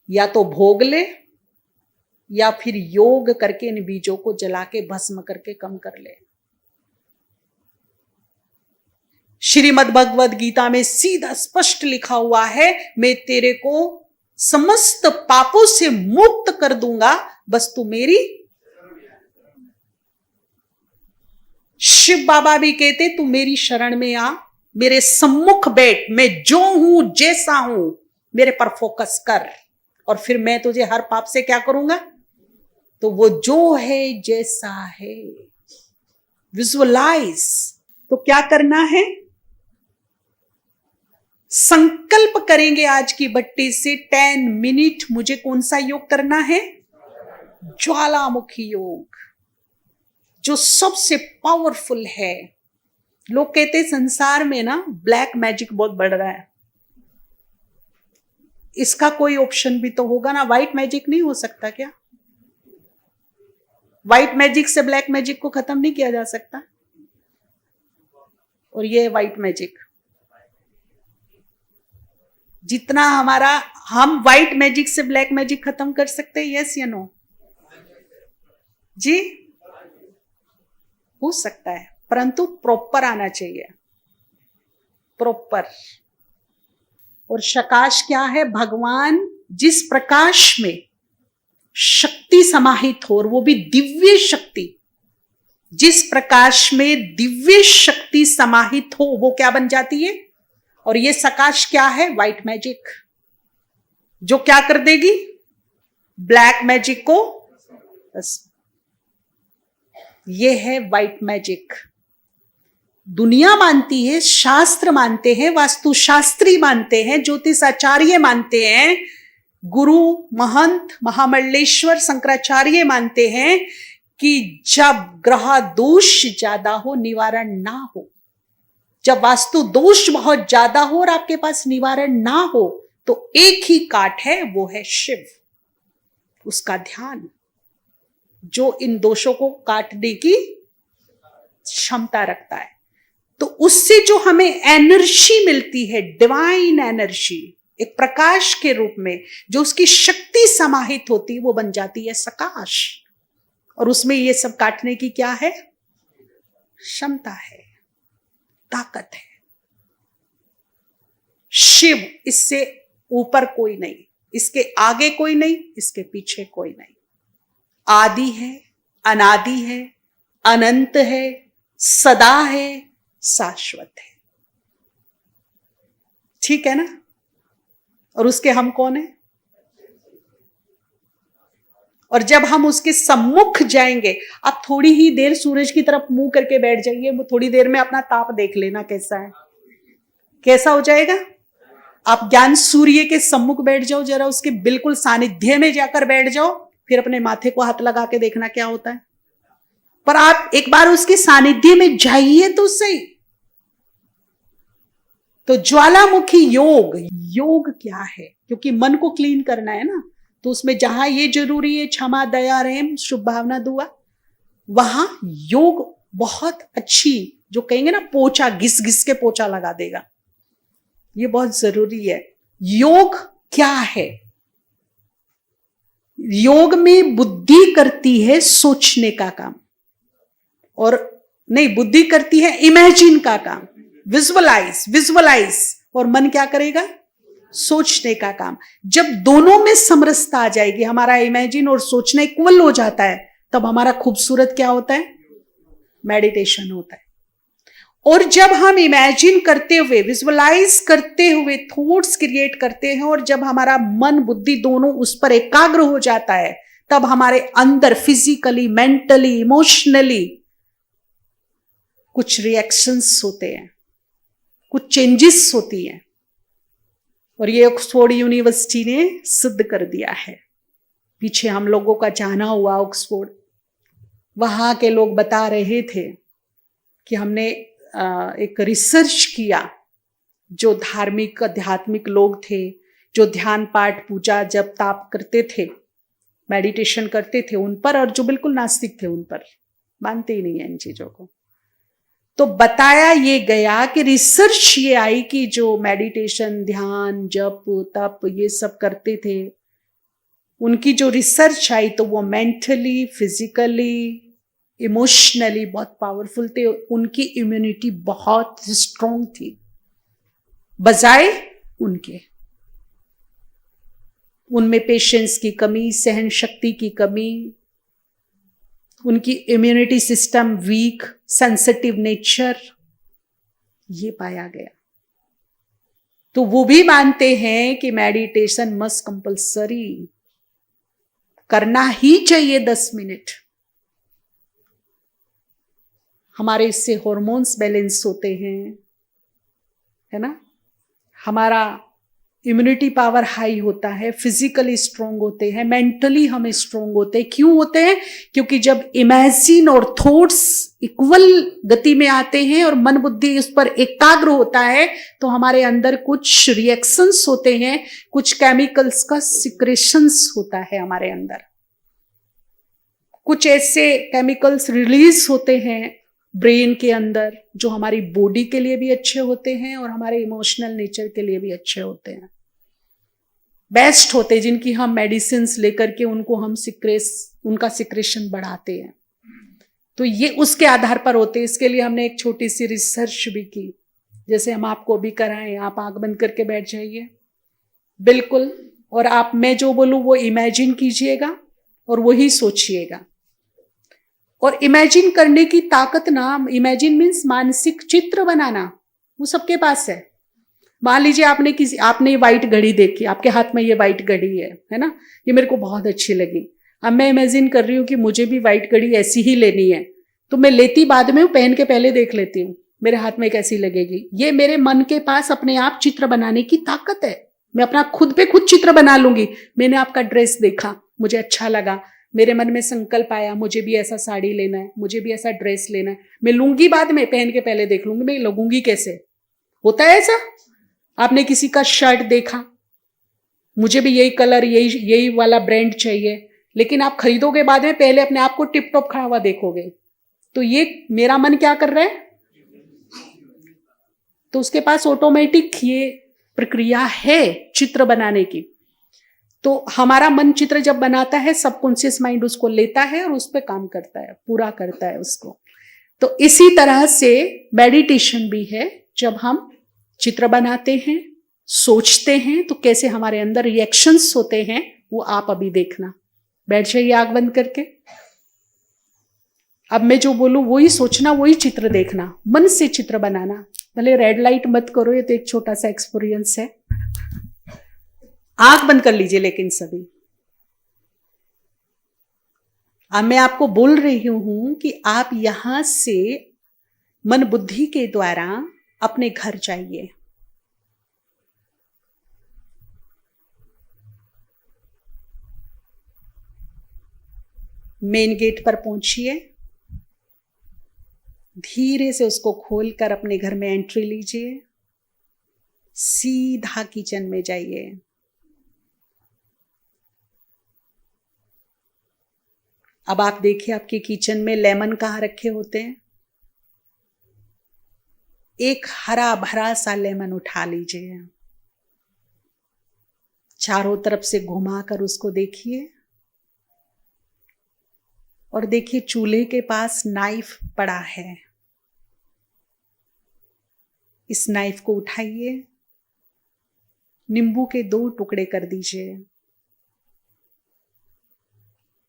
या तो भोग ले या फिर योग करके इन बीजों को जला के भस्म करके कम कर ले। श्रीमद् भगवद गीता में सीधा स्पष्ट लिखा हुआ है, मैं तेरे को समस्त पापों से मुक्त कर दूंगा, बस तू मेरी। शिव बाबा भी कहते तू मेरी शरण में आ, मेरे सम्मुख बैठ, मैं जो हूं जैसा हूं मेरे पर फोकस कर, और फिर मैं तुझे हर पाप से क्या करूंगा। तो वो जो है जैसा है, विजुअलाइज। तो क्या करना है, संकल्प करेंगे आज की भट्टी से 10 मिनट मुझे कौन सा योग करना है, ज्वालामुखी योग, जो सबसे पावरफुल है। लोग कहते हैं संसार में ना ब्लैक मैजिक बहुत बढ़ रहा है, इसका कोई ऑप्शन भी तो होगा ना। व्हाइट मैजिक नहीं हो सकता क्या? व्हाइट मैजिक से ब्लैक मैजिक को खत्म नहीं किया जा सकता? और ये व्हाइट मैजिक, जितना हमारा, हम व्हाइट मैजिक से ब्लैक मैजिक खत्म कर सकते हैं, यस या नो जी? हो सकता है, परंतु प्रॉपर आना चाहिए, प्रॉपर। और प्रकाश क्या है? भगवान जिस प्रकाश में शक्ति समाहित हो, और वो भी दिव्य शक्ति, जिस प्रकाश में दिव्य शक्ति समाहित हो वो क्या बन जाती है? और ये प्रकाश क्या है? व्हाइट मैजिक, जो क्या कर देगी? ब्लैक मैजिक को। बस ये है व्हाइट मैजिक। दुनिया मानती है, शास्त्र मानते हैं, वास्तुशास्त्री मानते हैं, ज्योतिषाचार्य मानते हैं, गुरु महंत महामंडलेश्वर शंकराचार्य मानते हैं कि जब ग्रह दोष ज्यादा हो, निवारण ना हो, जब वास्तु दोष बहुत ज्यादा हो और आपके पास निवारण ना हो, तो एक ही काट है, वो है शिव, उसका ध्यान, जो इन दोषों को काटने की क्षमता रखता है। तो उससे जो हमें एनर्जी मिलती है, डिवाइन एनर्जी, एक प्रकाश के रूप में जो उसकी शक्ति समाहित होती है, वो बन जाती है प्रकाश। और उसमें ये सब काटने की क्या है? क्षमता है, ताकत है। शिव, इससे ऊपर कोई नहीं, इसके आगे कोई नहीं, इसके पीछे कोई नहीं। आदि है, अनादि है, अनंत है, सदा है, शाश्वत है। ठीक है ना? और उसके हम कौन है? और जब हम उसके सम्मुख जाएंगे, आप थोड़ी ही देर सूरज की तरफ मुंह करके बैठ जाइए, वो थोड़ी देर में अपना ताप देख लेना कैसा है, कैसा हो जाएगा। आप ज्ञान सूर्य के सम्मुख बैठ जाओ, जरा उसके बिल्कुल सानिध्य में जाकर बैठ जाओ, फिर अपने माथे को हाथ लगा के देखना क्या होता है। पर आप एक बार उसके सानिध्य में जाइए तो सही। तो ज्वालामुखी योग, योग क्या है? क्योंकि मन को क्लीन करना है ना, तो उसमें जहां ये जरूरी है क्षमा, दया, रहम, शुभ भावना, दुआ, वहां योग बहुत अच्छी, जो कहेंगे ना पोछा, घिस घिस के पोछा लगा देगा, ये बहुत जरूरी है। योग क्या है? योग में बुद्धि करती है सोचने का काम, और नहीं, बुद्धि करती है इमेजिन का काम, विजुअलाइज, और मन क्या करेगा? सोचने का काम। जब दोनों में समरसता आ जाएगी, हमारा इमेजिन और सोचना इक्वल हो जाता है, तब हमारा खूबसूरत क्या होता है? मेडिटेशन होता है। और जब हम इमेजिन करते हुए, विजुअलाइज करते हुए थॉट्स क्रिएट करते हैं, और जब हमारा मन बुद्धि दोनों उस पर एकाग्र हो जाता है, तब हमारे अंदर फिजिकली, मेंटली, इमोशनली कुछ रिएक्शंस होते हैं, कुछ चेंजेस होती हैं। और ये ऑक्सफोर्ड यूनिवर्सिटी ने सिद्ध कर दिया है। पीछे हम लोगों का जाना हुआ ऑक्सफोर्ड, वहां के लोग बता रहे थे कि हमने एक रिसर्च किया, जो धार्मिक आध्यात्मिक लोग थे, जो ध्यान पाठ पूजा जप ताप करते थे, मेडिटेशन करते थे, उन पर, और जो बिल्कुल नास्तिक थे उन पर, मानते ही नहीं है इन चीजों को। तो बताया ये गया कि रिसर्च ये आई कि जो मेडिटेशन, ध्यान, जप तप ये सब करते थे, उनकी जो रिसर्च आई, तो वो मेंटली, फिजिकली, इमोशनली बहुत पावरफुल थे, उनकी इम्यूनिटी बहुत स्ट्रांग थी बजाय उनके। उनमें पेशेंस की कमी, सहन शक्ति की कमी, उनकी immunity system weak, sensitive nature, ये पाया गया। तो वो भी मानते हैं कि मेडिटेशन मस्ट कंपल्सरी करना ही चाहिए 10 मिनट। हमारे इससे हॉर्मोन्स बैलेंस होते हैं, है ना, हमारा इम्यूनिटी पावर हाई होता है, फिजिकली स्ट्रोंग होते हैं, मेंटली हम स्ट्रोंग होते हैं। क्यों होते हैं? क्योंकि जब इमेजिन और थॉट्स इक्वल गति में आते हैं और मन बुद्धि उस पर एकाग्र होता है, तो हमारे अंदर कुछ रिएक्शंस होते हैं, कुछ केमिकल्स का सिक्रेशंस होता है हमारे अंदर, कुछ ऐसे केमिकल्स रिलीज होते हैं ब्रेन के अंदर जो हमारी बॉडी के लिए भी अच्छे होते हैं और हमारे इमोशनल नेचर के लिए भी अच्छे होते हैं, बेस्ट होते हैं, जिनकी हम मेडिसिन लेकर के उनको हम उनका सिक्रेशन बढ़ाते हैं। तो ये उसके आधार पर होते हैं। इसके लिए हमने एक छोटी सी रिसर्च भी की, जैसे हम आपको भी कराएं, आप आंख बंद करके बैठ जाइए बिल्कुल, और आप मैं जो बोलूं वो इमेजिन कीजिएगा और वही सोचिएगा। और इमेजिन करने की ताकत ना, इमेजिन मीन्स मानसिक चित्र बनाना, वो सबके पास है। मान लीजिए आपने व्हाइट घड़ी देखी, आपके हाथ में ये व्हाइट घड़ी है ना, ये मेरे को बहुत अच्छी लगी। अब मैं इमेजिन कर रही हूँ कि मुझे भी व्हाइट घड़ी ऐसी ही लेनी है, तो मैं लेती बाद में हूँ, पहन के पहले देख लेती हूँ मेरे हाथ में कैसी लगेगी। ये मेरे मन के पास अपने आप चित्र बनाने की ताकत है। मैं अपना खुद पे खुद चित्र बना लूंगी। मैंने आपका ड्रेस देखा, मुझे अच्छा लगा, मेरे मन में संकल्प आया मुझे भी ऐसा साड़ी लेना है, मुझे भी ऐसा ड्रेस लेना है, मैं लूंगी बाद में, पहन के पहले देख लूंगी मैं लगूंगी कैसे। होता है ऐसा? आपने किसी का शर्ट देखा, मुझे भी यही कलर, यही वाला ब्रांड चाहिए, लेकिन आप खरीदोगे बाद में, पहले अपने आप को टिप टॉप खड़ा हुआ देखोगे, तो ये मेरा मन क्या कर रहा है? तो उसके पास ऑटोमेटिक ये प्रक्रिया है चित्र बनाने की। तो हमारा मन चित्र जब बनाता है, सबकॉन्शियस माइंड उसको लेता है और उस पर काम करता है, पूरा करता है उसको। तो इसी तरह से मेडिटेशन भी है। जब हम चित्र बनाते हैं, सोचते हैं, तो कैसे हमारे अंदर रिएक्शंस होते हैं, वो आप अभी देखना। बैठ जाइए आंख बंद करके। अब मैं जो बोलूं वही सोचना, वही चित्र देखना, मन से चित्र बनाना। भले रेड लाइट मत करो, ये तो एक छोटा सा एक्सपीरियंस है। आंख बंद कर लीजिए लेकिन सभी। अब मैं आपको बोल रही हूं कि आप यहां से मन बुद्धि के द्वारा अपने घर जाइए। मेन गेट पर पहुंचिए, धीरे से उसको खोलकर अपने घर में एंट्री लीजिए, सीधा किचन में जाइए। अब आप देखिए आपके किचन में लेमन कहाँ रखे होते हैं। एक हरा भरा सा लेमन उठा लीजिए, चारों तरफ से घुमाकर उसको देखिए, और देखिए चूल्हे के पास नाइफ पड़ा है। इस नाइफ को उठाइए, नींबू के 2 टुकड़े कर दीजिए।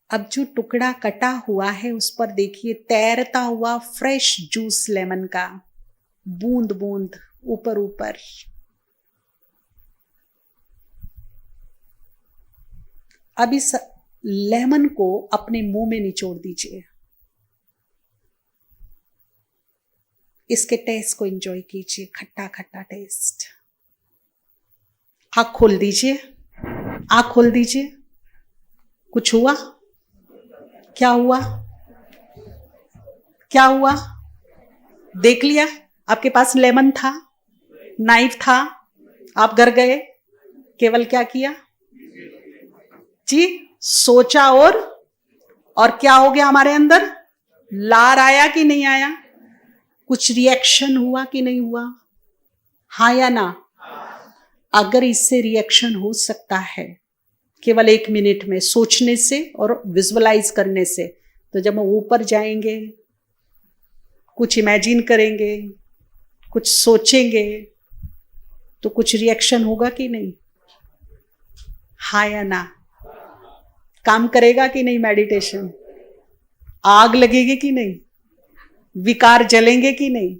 अब जो टुकड़ा कटा हुआ है उस पर देखिए तैरता हुआ फ्रेश जूस लेमन का, बूंद बूंद ऊपर ऊपर। अब इस लेमन को अपने मुंह में निचोड़ दीजिए, इसके टेस्ट को एंजॉय कीजिए, खट्टा खट्टा टेस्ट। आंख खोल दीजिए, आंख खोल दीजिए। कुछ हुआ? क्या हुआ? क्या हुआ? देख लिया? आपके पास लेमन था, नाइफ था, आप घर गए, केवल क्या किया जी? सोचा और क्या हो गया हमारे अंदर? लार आया कि नहीं आया? कुछ रिएक्शन हुआ कि नहीं हुआ? हाँ या ना? अगर इससे रिएक्शन हो सकता है केवल 1 मिनट में सोचने से और विजुअलाइज करने से, तो जब हम ऊपर जाएंगे, कुछ इमेजिन करेंगे, कुछ सोचेंगे, तो कुछ रिएक्शन होगा कि नहीं? हाँ या ना? काम करेगा कि नहीं मेडिटेशन? आग लगेगी कि नहीं? विकार जलेंगे कि नहीं?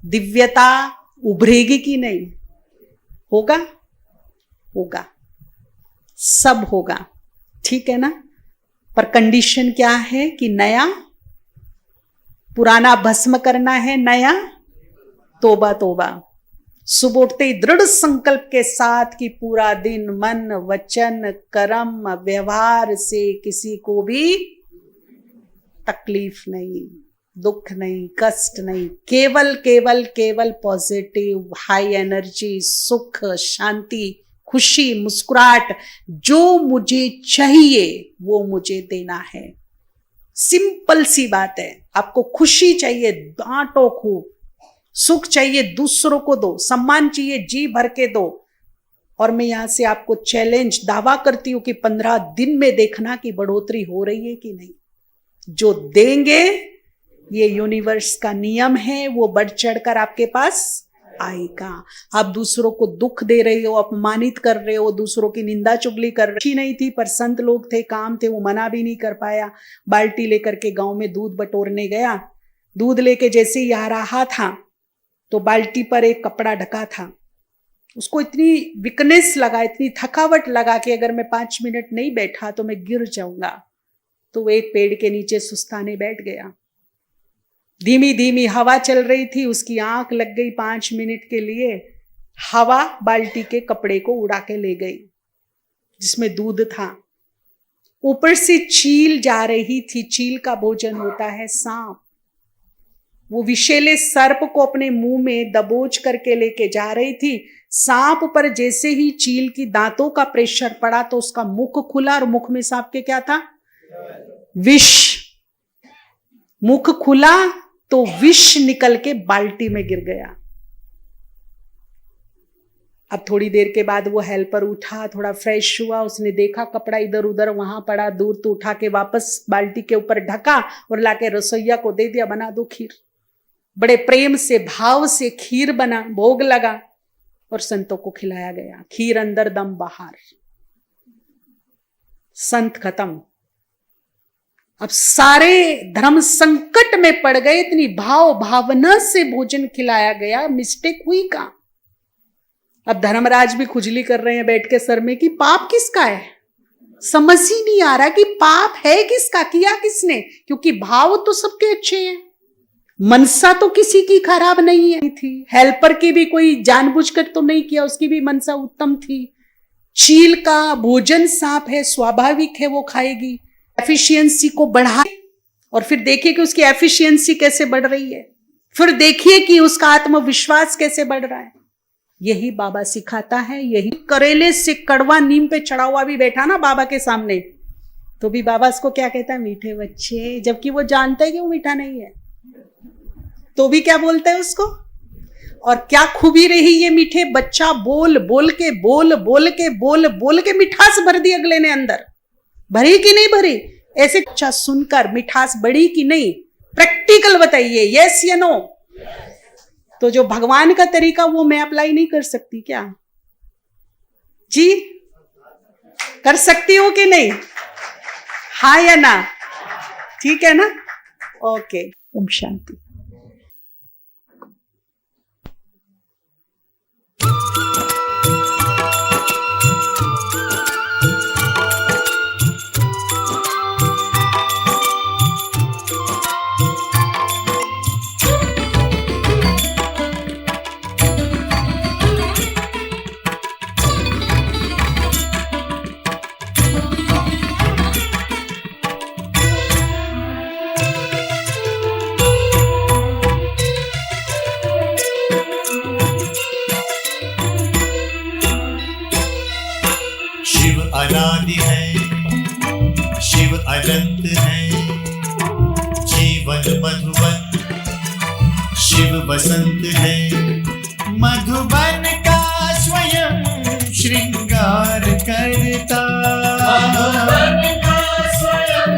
दिव्यता उभरेगी कि नहीं? होगा? होगा, सब होगा, ठीक है ना? पर कंडीशन क्या है कि नया, पुराना भस्म करना है, नया तोबा तोबा। सुबह उठते ही दृढ़ संकल्प के साथ कि पूरा दिन मन वचन कर्म व्यवहार से किसी को भी तकलीफ नहीं, दुख नहीं, कष्ट नहीं, केवल केवल केवल पॉजिटिव हाई एनर्जी, सुख, शांति, खुशी, मुस्कुराहट। जो मुझे चाहिए वो मुझे देना है। सिंपल सी बात है। आपको खुशी चाहिए, बांटो खूब। सुख चाहिए, दूसरों को दो। सम्मान चाहिए, जी भर के दो। और मैं यहां से आपको चैलेंज, दावा करती हूं कि 15 दिन में देखना कि बढ़ोतरी हो रही है कि नहीं। जो देंगे, ये यूनिवर्स का नियम है, वो बढ़ चढ़कर आपके पास आएगा। आप दूसरों को दुख दे रहे हो, अपमानित कर रहे हो, दूसरों की निंदा चुगली कर रहे हो। नहीं थी, पर संत लोग थे, काम थे, वो मना भी नहीं कर पाया। बाल्टी लेकर के गांव में दूध बटोरने गया। दूध लेके जैसे ही आ रहा था तो बाल्टी पर एक कपड़ा ढका था। उसको इतनी वीकनेस लगा, इतनी थकावट लगा कि अगर मैं 5 मिनट नहीं बैठा तो मैं गिर जाऊंगा। तो वो एक पेड़ के नीचे सुस्ताने बैठ गया। धीमी धीमी हवा चल रही थी, उसकी आंख लग गई 5 मिनट के लिए। हवा बाल्टी के कपड़े को उड़ा के ले गई जिसमें दूध था। ऊपर से चील जा रही थी। चील का भोजन होता है सांप। वो विषैले सर्प को अपने मुंह में दबोच करके लेके जा रही थी। सांप पर जैसे ही चील की दांतों का प्रेशर पड़ा तो उसका मुख खुला, और मुख में सांप के क्या था? विष। मुख खुला तो विष निकल के बाल्टी में गिर गया। अब थोड़ी देर के बाद वो हेल्पर उठा, थोड़ा फ्रेश हुआ, उसने देखा कपड़ा इधर उधर वहां पड़ा, दूर तो उठा के वापस बाल्टी के ऊपर ढका और लाके रसोइया को दे दिया, बना दो खीर। बड़े प्रेम से भाव से खीर बना, भोग लगा और संतों को खिलाया गया। खीर अंदर दम बाहर। संत खत्म। अब सारे धर्म संकट में पड़ गए। इतनी भाव भावना से भोजन खिलाया गया, मिस्टेक हुई कहां? अब धर्मराज भी खुजली कर रहे हैं बैठ के सर में कि पाप किसका है। समझ ही नहीं आ रहा कि पाप है किसका, किया किसने, क्योंकि भाव तो सबके अच्छे हैं, मनसा तो किसी की खराब नहीं है थी। हेल्पर की भी कोई जानबूझकर तो नहीं किया, उसकी भी मनसा उत्तम थी। चील का भोजन सांप है, स्वाभाविक है वो खाएगी। एफिशिएंसी को बढ़ाए और फिर देखिए कि उसकी एफिशिएंसी कैसे बढ़ रही है। फिर देखिए कि उसका आत्मविश्वास कैसे बढ़ रहा है। यही बाबा सिखाता है। यही करेले से कड़वा नीम पे चढ़ा हुआ भी बैठा ना बाबा के सामने, तो भी बाबा उसको क्या कहता है? मीठे बच्चे। जबकि वो जानता है कि वो मीठा नहीं है, तो भी क्या बोलता है उसको? और क्या खूबी रही ये मीठे बच्चा, बोल बोल के बोल बोल के बोल बोल के मिठास भर दी अगले ने अंदर। भरी कि नहीं भरी? ऐसे अच्छा सुनकर मिठास बढ़ी कि नहीं? प्रैक्टिकल बताइए, यस या नो? तो जो भगवान का तरीका वो मैं अप्लाई नहीं कर सकती क्या जी? कर सकती हूं कि नहीं? हाँ या ना? ठीक है ना? ओके, ओम शांति। अनादि है, शिव अनंत है। जीवन मधुबन, शिव बसंत है। मधुबन का स्वयं श्रृंगार करता, मधुबन का स्वयं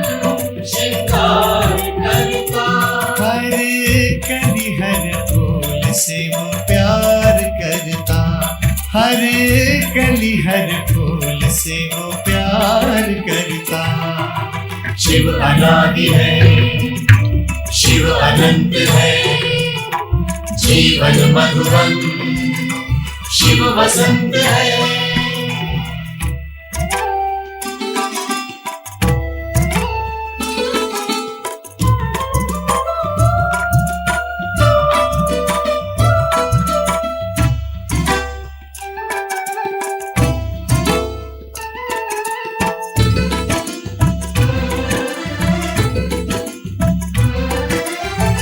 श्रृंगार कली हर फूल से वो प्यार करता, हर कली हर फूल से वो प्यार करता। शिव अनादि है, शिव अनंत है, जीवन मधुबन शिव वसंत है।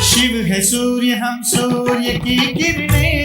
शिव है सूर्य, हम सूर्य की किरणें,